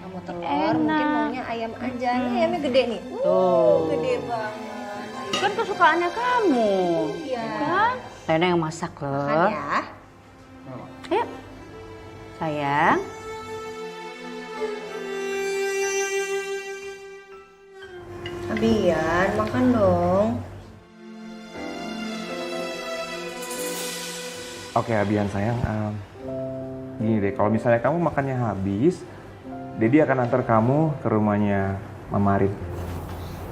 Nggak mau telur, mungkin maunya ayam aja. Ini ayamnya gede nih. Tuh. Gede banget. Kan kesukaannya kamu. Iya. Kan? Rena yang masak loh. Makan ya. Ayo. Sayang. Abian, makan dong. Oke, Abian sayang. Gini deh, kalau misalnya kamu makannya habis, Dedi akan antar kamu ke rumahnya Mama Arin.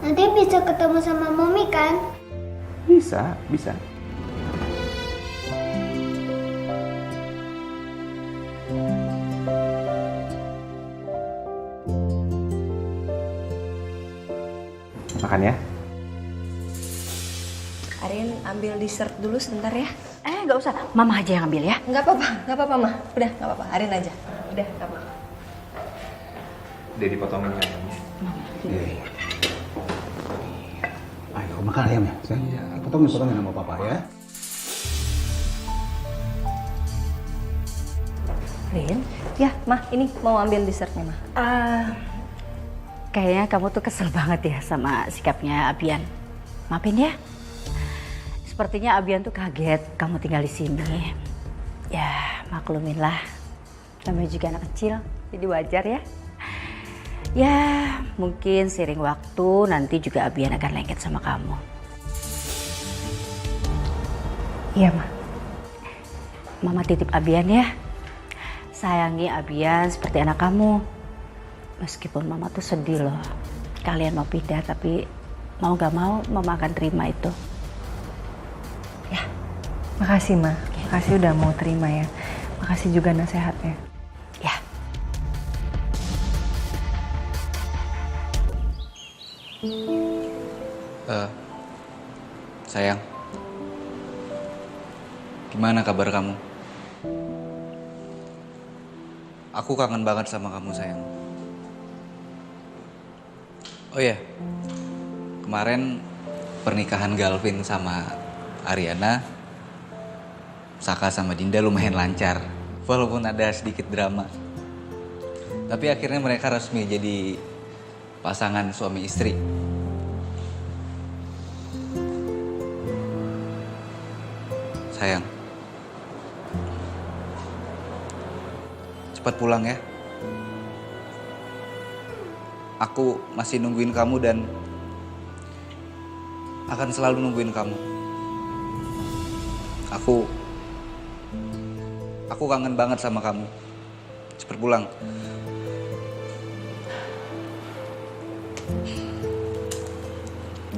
Nanti bisa ketemu sama Mami kan? Bisa, bisa. Makan ya. Arin ambil dessert dulu sebentar ya. Nggak usah, Mama aja yang ambil ya. Nggak apa-apa Mah. Udah, nggak apa-apa. Arin aja. Udah, nggak apa-apa. Dedi potongin ayamnya. Ayo makan ayamnya. Potongin sama papa ya. Rin, ya Mah, ini mau ambil dessertnya Mah. Kayaknya kamu tuh kesel banget ya sama sikapnya Abian. Maafin ya. Sepertinya Abian tuh kaget kamu tinggal di sini. Ya, maklumin lah. Namanya juga anak kecil, jadi wajar ya. Ya, mungkin seiring waktu nanti juga Abian akan lengket sama kamu. Iya, Ma. Mama titip Abian ya. Sayangi Abian seperti anak kamu. Meskipun Mama tuh sedih loh. Kalian mau pindah tapi mau gak mau Mama akan terima itu. Makasih, Ma. Makasih udah mau terima ya. Makasih juga nasihatnya. Ya. Sayang. Gimana kabar kamu? Aku kangen banget sama kamu, sayang. Oh iya. Kemarin pernikahan Galvin sama Ariana, Saka sama Dinda lumayan lancar, walaupun ada sedikit drama. Tapi akhirnya mereka resmi jadi pasangan suami istri. Sayang, cepat pulang ya. Aku masih nungguin kamu dan akan selalu nungguin kamu. Aku kangen banget sama kamu. Cepat pulang.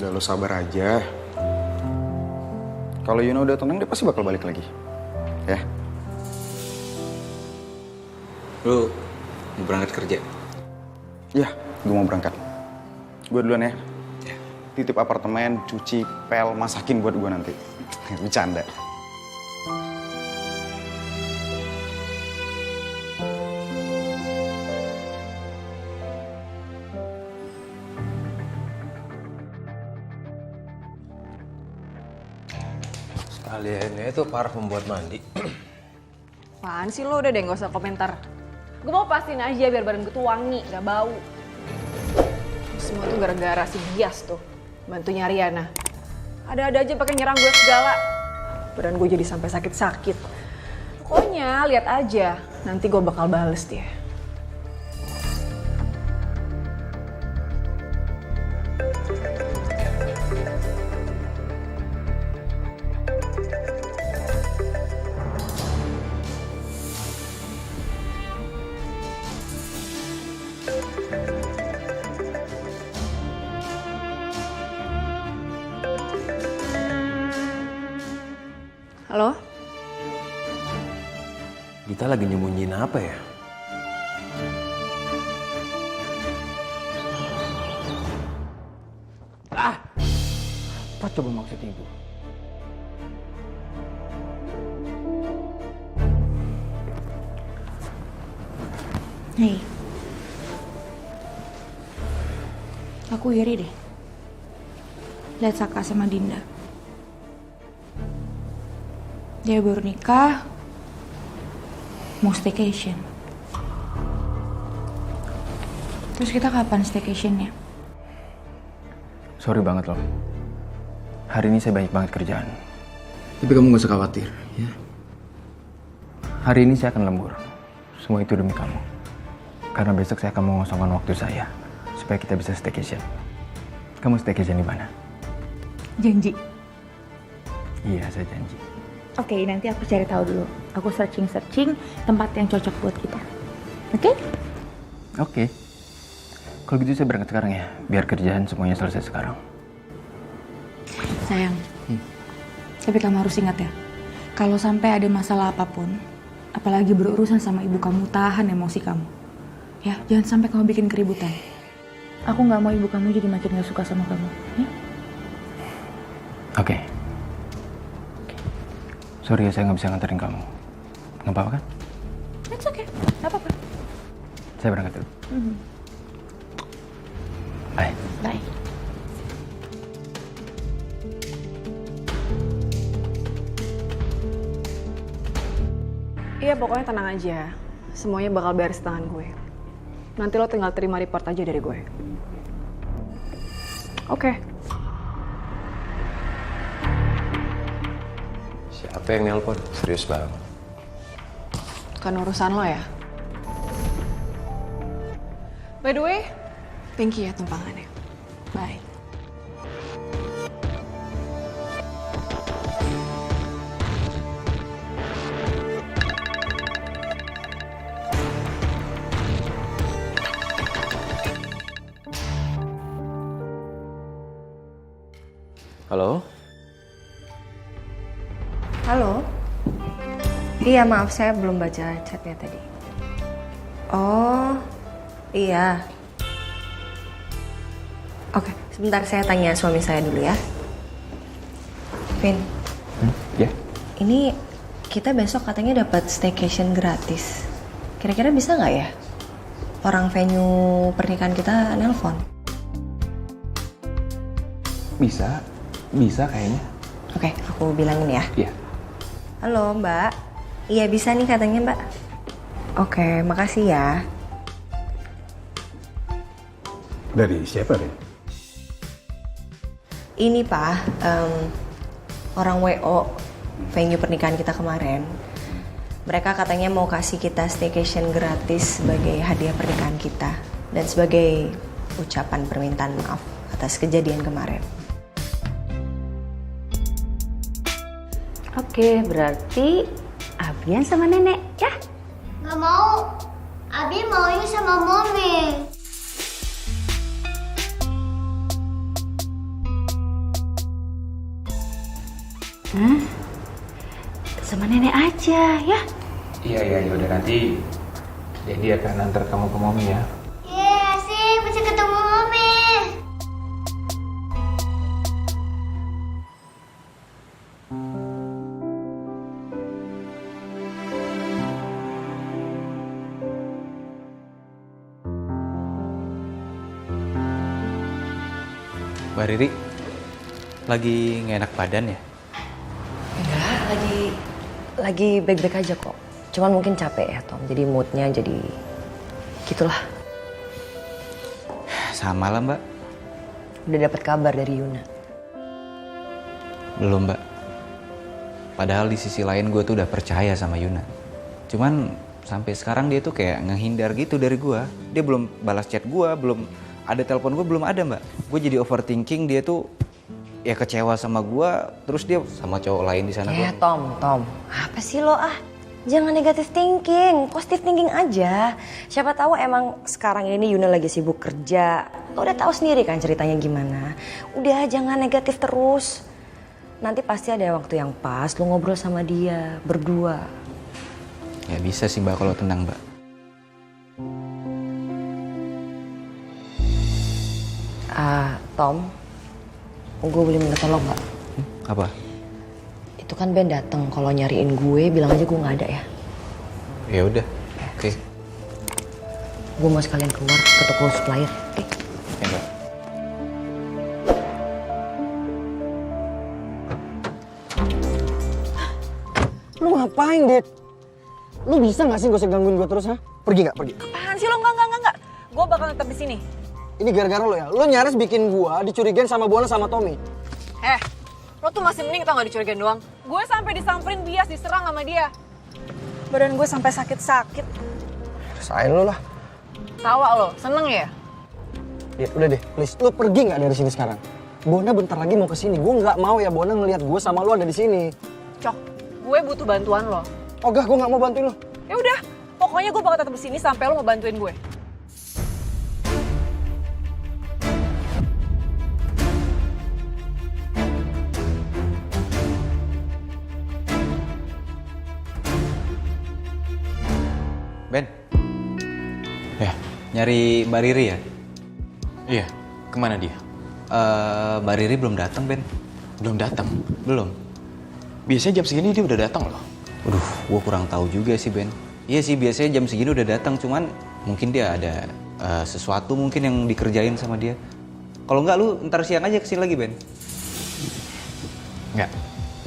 Udah lo sabar aja. Kalau Yuna udah tenang dia pasti bakal balik lagi. Ya. Lu mau berangkat kerja? Ya, gue mau berangkat. Gue duluan ya. Titip apartemen, cuci, pel, masakin buat gue nanti. Bercanda. Kaliannya itu parfum buat mandi. Apaan sih lo, udah deh gak usah komentar. Gue mau pastiin aja biar badan gue tuh wangi, gak bau. Semua tuh gara-gara si Bias tuh, bantunya Ariana. Ada-ada aja pakai nyerang gue segala. Badan gue jadi sampai sakit-sakit. Pokoknya lihat aja, nanti gue bakal bales dia. Halo? Kita lagi nyembunyiin apa ya? Apa coba maksud ibu? Hei, aku iri deh. Lihat Saka sama Dinda. Dia baru nikah, mau staycation. Terus kita kapan staycationnya? Sorry banget loh. Hari ini saya banyak banget kerjaan. Tapi kamu gak usah khawatir, ya. Hari ini saya akan lembur. Semua itu demi kamu. Karena besok saya akan mengosongkan waktu saya supaya kita bisa staycation. Kamu staycation di mana? Janji. Iya, saya janji. Oke, nanti aku cari tahu dulu. Aku searching tempat yang cocok buat kita. Oke? Oke. Kalau gitu saya berangkat sekarang ya, biar kerjaan semuanya selesai sekarang. Sayang. Tapi kamu harus ingat ya, kalau sampai ada masalah apapun, apalagi berurusan sama ibu kamu, tahan emosi kamu. Ya, jangan sampai kamu bikin keributan. Aku nggak mau ibu kamu jadi makin nggak suka sama kamu. Ya? Oke. Sorry ya, saya nggak bisa nganterin kamu. Nggak apa-apa kan? It's okay, nggak apa-apa. Saya berangkat dulu. Bye. Bye. Iya, pokoknya tenang aja. Semuanya bakal beres tangan gue. Nanti lo tinggal terima report aja dari gue. Oke. Siapa yang nelpon? Serius banget. Kan urusan lo ya. By the way, thank you ya tumpangannya. Bye. Halo? Halo? Iya, maaf saya belum baca chatnya tadi. Oh, iya. Oke, sebentar saya tanya suami saya dulu ya. Vin. Ya? Ini kita besok katanya dapat staycation gratis. Kira-kira bisa nggak ya? Orang venue pernikahan kita nelpon. Bisa kayaknya. Oke, aku bilangin ya. Iya. Halo Mbak. Iya bisa nih katanya Mbak. Oke, makasih ya. Dari siapa, Rin? Ini Pak, orang WO venue pernikahan kita kemarin. Mereka katanya mau kasih kita staycation gratis sebagai hadiah pernikahan kita. Dan sebagai ucapan permintaan maaf atas kejadian kemarin. Oke, berarti Abian sama nenek ya? Gak mau. Abi maunya sama Mommy. Hah? Sama nenek aja ya? Iya, yaudah nanti Dedi akan antar kamu ke Mommy ya. Yeay, asik bisa ketemu Mommy. Mbak Riri, lagi nggak enak badan ya? Enggak, lagi baik-baik aja kok. Cuman mungkin capek ya Tom, jadi moodnya jadi gitulah. Sama lah Mbak. Udah dapat kabar dari Yuna? Belum Mbak. Padahal di sisi lain gue tuh udah percaya sama Yuna. Cuman sampai sekarang dia tuh kayak ngehindar gitu dari gue. Dia belum balas chat gue, belum ada telepon gue, belum ada Mbak. Gue jadi overthinking, dia tuh ya kecewa sama gue, terus dia sama cowok lain di sana. Ya Tom, apa sih lo ah? Jangan negatif thinking, positive thinking aja. Siapa tahu emang sekarang ini Yuna lagi sibuk kerja. Lo udah tahu sendiri kan ceritanya gimana. Udah jangan negatif terus. Nanti pasti ada waktu yang pas lo ngobrol sama dia berdua. Ya bisa sih Mbak kalau tenang Mbak. Tom, gue boleh minta tolong nggak? Apa? Itu kan Ben datang, kalau nyariin gue bilang aja gue nggak ada ya. Ya udah, oke. Gue mau sekalian keluar ke toko supplier. Oke. Ya Mbak. Lu ngapain, Dit? Lu bisa gak sih gak usah gangguin gue terus, ha? Pergi gak? Pergi. Apaan sih lo? Enggak. gue bakal tetap di sini. Ini gara-gara lo ya? Lo nyaris bikin gua dicurigain sama Bona sama Tommy. Lo tuh masih mending tau gak dicurigain doang. Gue sampai disamperin bias, diserang sama dia. Badan gue sampai sakit-sakit. Rasain lo lah. Tawa lo, seneng ya? Ya udah deh, please. Lo pergi nggak dari sini sekarang? Bona bentar lagi mau kesini. Gue nggak mau ya Bona ngelihat gue sama lo ada di sini. Cok, gue butuh bantuan lo. Oh gak, gue nggak mau bantuin lo. Ya udah, pokoknya gue bakal tetap di sini sampai lo mau bantuin gue. Ben. Ya. Nyari Mbak Riri ya? Iya. Kemana dia? Mbak Riri belum datang, Ben. Belum datang? Belum. Biasanya jam segini dia udah datang loh. Waduh, gue kurang tahu juga sih, Ben. Iya sih, biasanya jam segini udah datang, cuman mungkin dia ada sesuatu mungkin yang dikerjain sama dia. Kalau enggak, lu ntar siang aja kesini lagi, Ben. Enggak,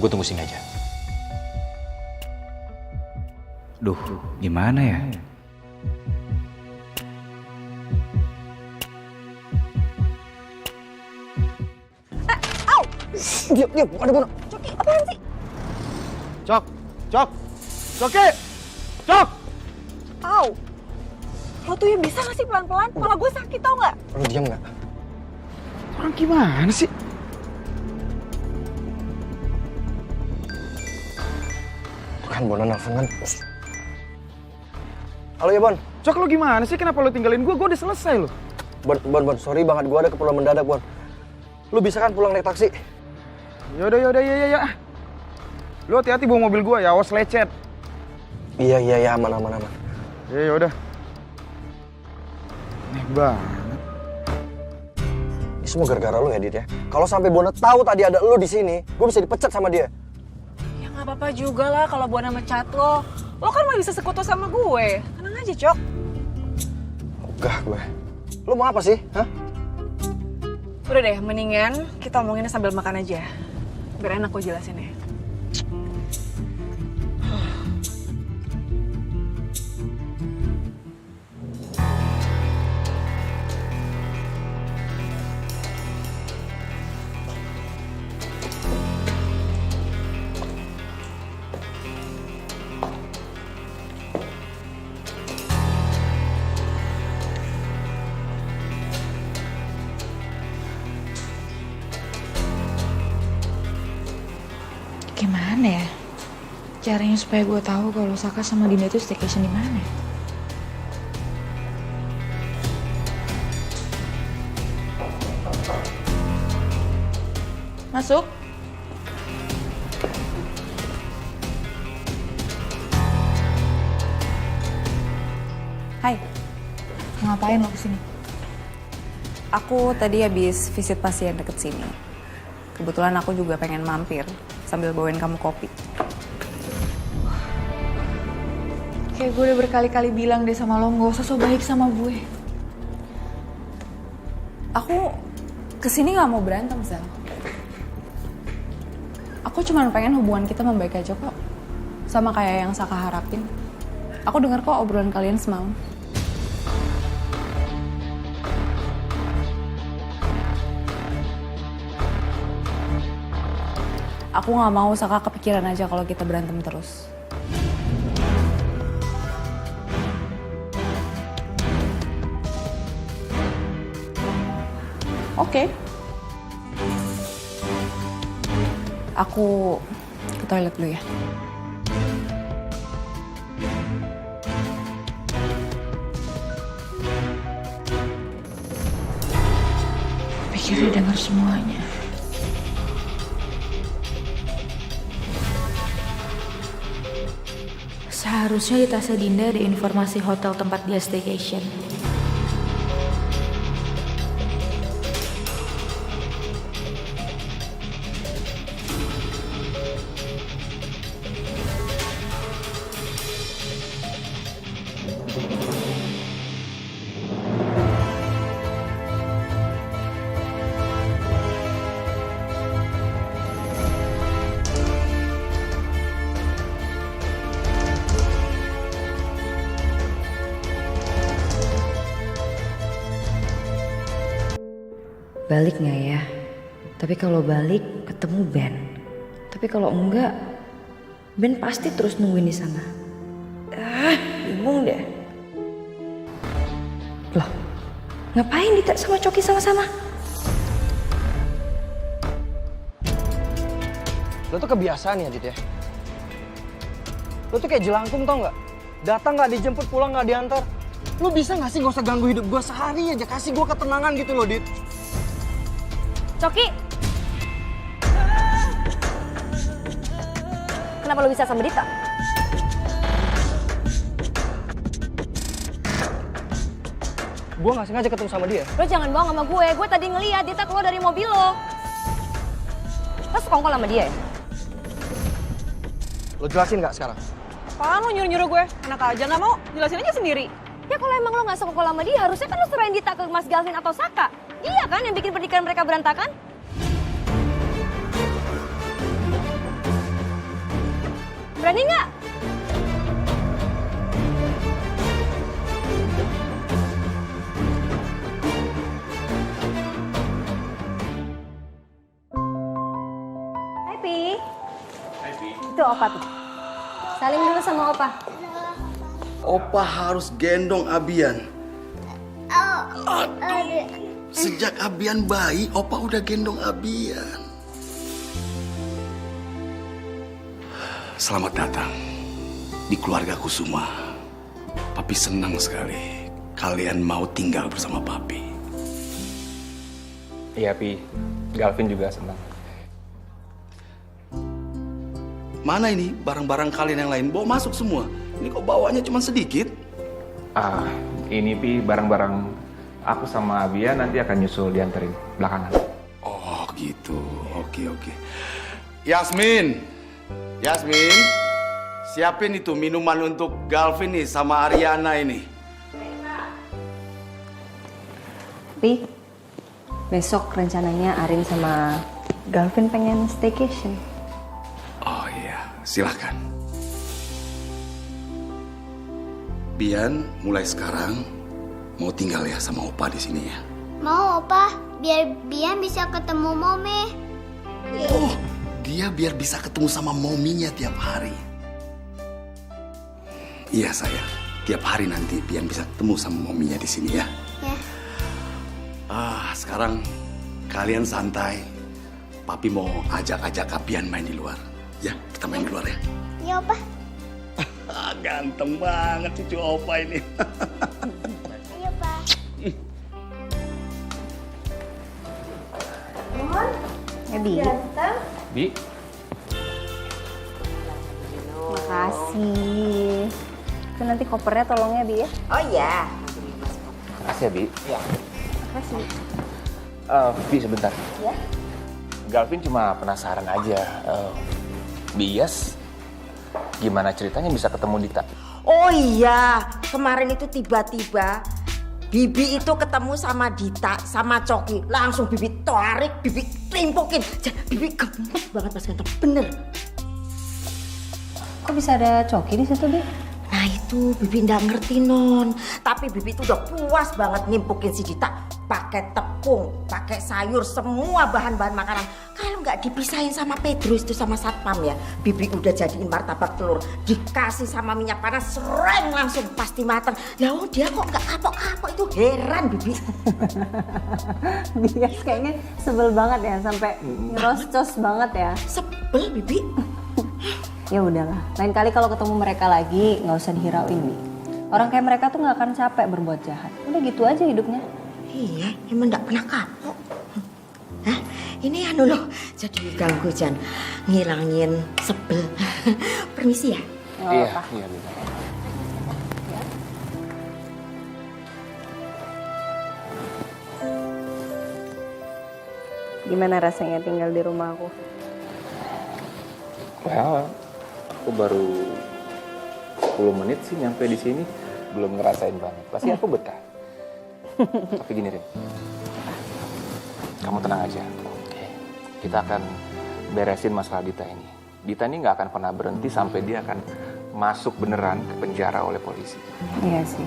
gue tunggu sini aja. Duh, gimana ya? Diam, ada Bona. Coki, apaan sih? Cok. Coki! Cok! Au! Lo tuh ya bisa gak sih pelan-pelan? Malah gue sakit tau gak? Lo diam nggak? Orang gimana sih? Bukan Bona nelfon kan? Halo ya Bon. Cok, lo gimana sih? Kenapa lo tinggalin gue? Gue udah selesai lo. Bon, sorry banget gue ada keperluan mendadak Bon. Lu bisa kan pulang naik taksi? Yaudah, ya. Lo hati-hati bawa mobil gue ya, awas lecet. Iya, aman. Yaudah. Aneh banget. Ini semua gara-gara lu ya, Dit ya. Kalau sampai Bona tahu tadi ada lu di sini, gue bisa dipecat sama dia. Ya gak apa-apa juga lah kalau Bona mecat lo. Lo kan mau bisa sekutu sama gue. Tenang aja, Cok. Ogah gue. Lu mau apa sih? Hah? Udah deh, mendingan kita omonginnya sambil makan aja. Biar enak gue jelasin ya. Gimana ya? Caranya supaya gue tahu kalau Saka sama Dinda itu staycation di mana? Masuk. Hai. Ngapain lo kesini? Aku tadi habis visit pasien deket sini. Kebetulan aku juga pengen mampir sambil bawain kamu kopi. Kayak gue udah berkali-kali bilang deh sama lo, gak usah so baik sama gue. Aku kesini gak mau berantem, Zal. Aku cuma pengen hubungan kita membaik aja kok. Sama kayak yang Saka harapin. Aku dengar kok obrolan kalian semalam. Aku gak mau Saka kepikiran aja kalau kita berantem terus. Oke. Aku ke toilet dulu ya. Pikir dia dengar semuanya. Seharusnya di tasnya Dinda ada informasi hotel tempat dia staycation. balik nggak ya? Tapi kalau balik ketemu Ben. Tapi kalau enggak, Ben pasti terus nungguin di sana. Bingung deh. Loh, ngapain Dita sama Coki sama-sama? Lo tuh kebiasaan ya, Dit ya? Lo tuh kayak jelangkung tau nggak? Datang nggak dijemput, pulang nggak diantar. Lo bisa nggak sih nggak usah ganggu hidup gue sehari aja, kasih gue ketenangan gitu loh, Dit. Coki! Kenapa lo bisa sama Dita? Gue nggak sengaja ketemu sama dia. Lo jangan bohong sama gue tadi ngeliat Dita keluar dari mobil lo. Lo sekongkol sama dia ya? Lo jelasin nggak sekarang? Apaan lo nyuruh-nyuruh gue? Enak aja nggak mau? Jelasin aja sendiri. Ya kalau emang lo gak sekongkol sama dia, harusnya kan lo serahin Dita ke Mas Galvin atau Saka. Dia kan yang bikin pernikahan mereka berantakan. Berani nggak? Hai Pi. Itu Opa tuh. Salim dulu sama Opa. Opa harus gendong Abian. Sejak Abian bayi, Opa udah gendong Abian. Selamat datang di keluarga Kusuma. Papi senang sekali kalian mau tinggal bersama Papi. Iya, Pi. Galvin juga senang. Mana ini barang-barang kalian yang lain? Bawa masuk semua. Ini kok bawanya cuma sedikit? Ini Pi, barang-barang aku sama Abia nanti akan nyusul dianterin belakangan. Oh gitu, oke. Yasmin, siapin itu minuman untuk Galvin nih sama Ariana ini. Pi, besok rencananya Arin sama Galvin pengen staycation. Oh iya, silakan. Bian, mulai sekarang mau tinggal ya sama Opa di sini ya. Mau Opa, biar Bian bisa ketemu Momi. Oh, dia biar bisa ketemu sama mominya tiap hari. Iya sayang, tiap hari nanti Bian bisa ketemu sama mominya di sini ya. Ya. Sekarang kalian santai. Papi mau ajak-ajak Bian main di luar. Ya, kita main di luar ya. Ya Opa. Ganteng banget cucu Opa ini. Ayo Pak. Mohon. Ya Bi. Ganteng. Bi. Makasih. Itu nanti kopernya tolong ya Bi ya. Oh iya. Makasih ya, Bi. Iya. Makasih. Bi sebentar. Ya. Galvin cuma penasaran aja. Bias, gimana ceritanya bisa ketemu Dita? Oh iya, kemarin itu tiba-tiba Bibi itu ketemu sama Dita, sama Coki. Langsung Bibi tarik, Bibi timpukin. Bibi gemes banget pas ganteng, bener. Kok bisa ada Coki di situ, Bi? Nah itu Bibi nggak ngerti non. Tapi Bibi itu udah puas banget nimpukin si Dita. Pakai tepung, pakai sayur, semua bahan-bahan makanan. Kalau nggak dipisahin sama Pedro itu sama satpam ya, Bibi udah jadiin martabak telur, dikasih sama minyak panas, sereng langsung pasti matang. Ya dia kok nggak kapok-kapok, itu heran Bibi. Bias kayaknya sebel banget ya, sampai ngeroscos banget ya. Sebel Bibi. Ya udahlah, lain kali kalau ketemu mereka lagi nggak usah dihirauin Bi. Orang kayak mereka tuh nggak akan capek berbuat jahat. Udah gitu aja hidupnya. Iya, emang nggak pernah kapok. Hah? Ini anu loh, jadi ganggu Jan, ngilangin sebel. Permisi ya? Iya. Gimana rasanya tinggal di rumah aku? Well, aku baru 10 menit sih nyampe di sini, belum ngerasain banget. Pasti aku betah. Tapi gini Rin, kamu tenang aja. Kita akan beresin masalah Dita ini. Dita ini nggak akan pernah berhenti sampai dia akan masuk beneran ke penjara oleh polisi. Iya sih.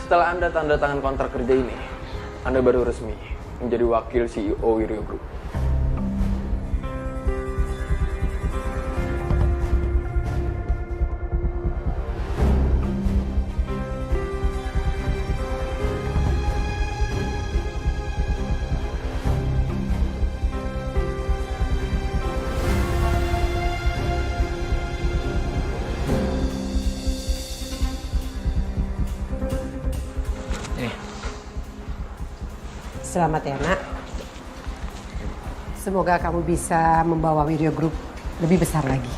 Setelah Anda tanda tangan kontrak kerja ini, Anda baru resmi menjadi wakil CEO Wiryo Group. Selamat ya nak. Semoga kamu bisa membawa Wiryo Group lebih besar lagi.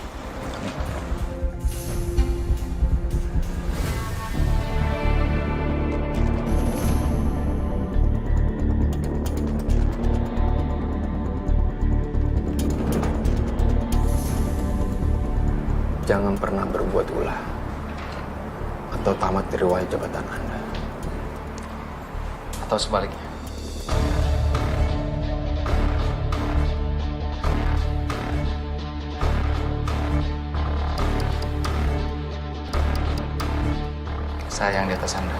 Jangan pernah berbuat ulah atau tamat dari riwayat jabatan Anda. Atau sebaliknya. Saya yang di atas Anda.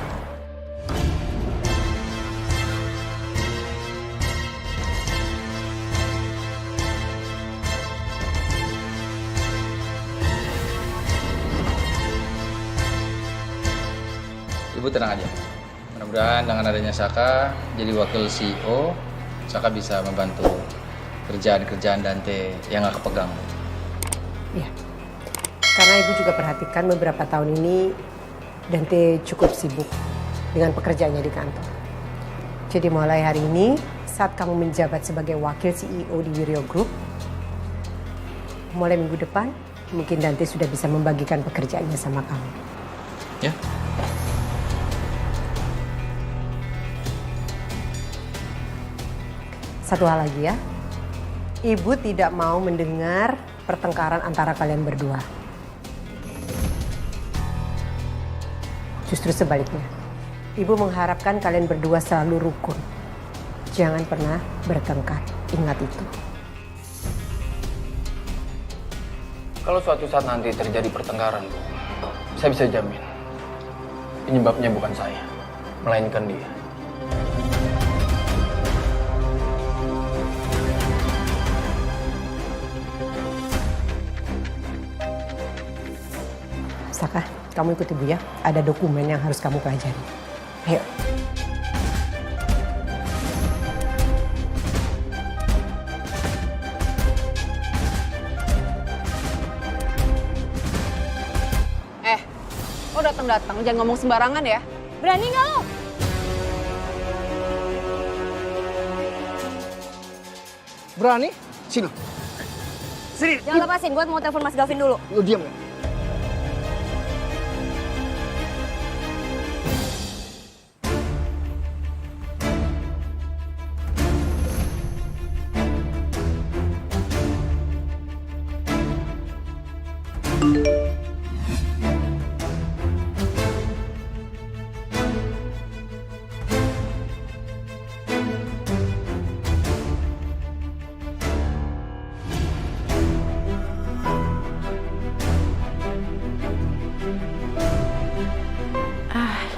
Ibu tenang aja. Mudah-mudahan dengan adanya Saka jadi wakil CEO, Saka bisa membantu kerjaan-kerjaan Dante yang nggak kepegang. Iya. Karena ibu juga perhatikan beberapa tahun ini Dante cukup sibuk dengan pekerjaannya di kantor. Jadi mulai hari ini, saat kamu menjabat sebagai wakil CEO di Wiryo Group, mulai minggu depan, mungkin Dante sudah bisa membagikan pekerjaannya sama kamu. Ya. Satu hal lagi ya, ibu tidak mau mendengar pertengkaran antara kalian berdua. Justru sebaliknya, ibu mengharapkan kalian berdua selalu rukun. Jangan pernah bertengkar, ingat itu. Kalau suatu saat nanti terjadi pertengkaran, Bu, saya bisa jamin penyebabnya bukan saya, melainkan dia. Saka, kamu ikut ibu ya. Ada dokumen yang harus kamu pelajari. Ayo. Lo datang-datang, jangan ngomong sembarangan ya. Berani nggak lo? Berani? Sini. Sini. Jangan lepasin, gue mau telepon Mas Gavin dulu. Lo diam ya?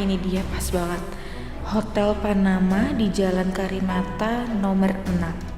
Ini dia pas banget. Hotel Panama di Jalan Karimata nomor 6.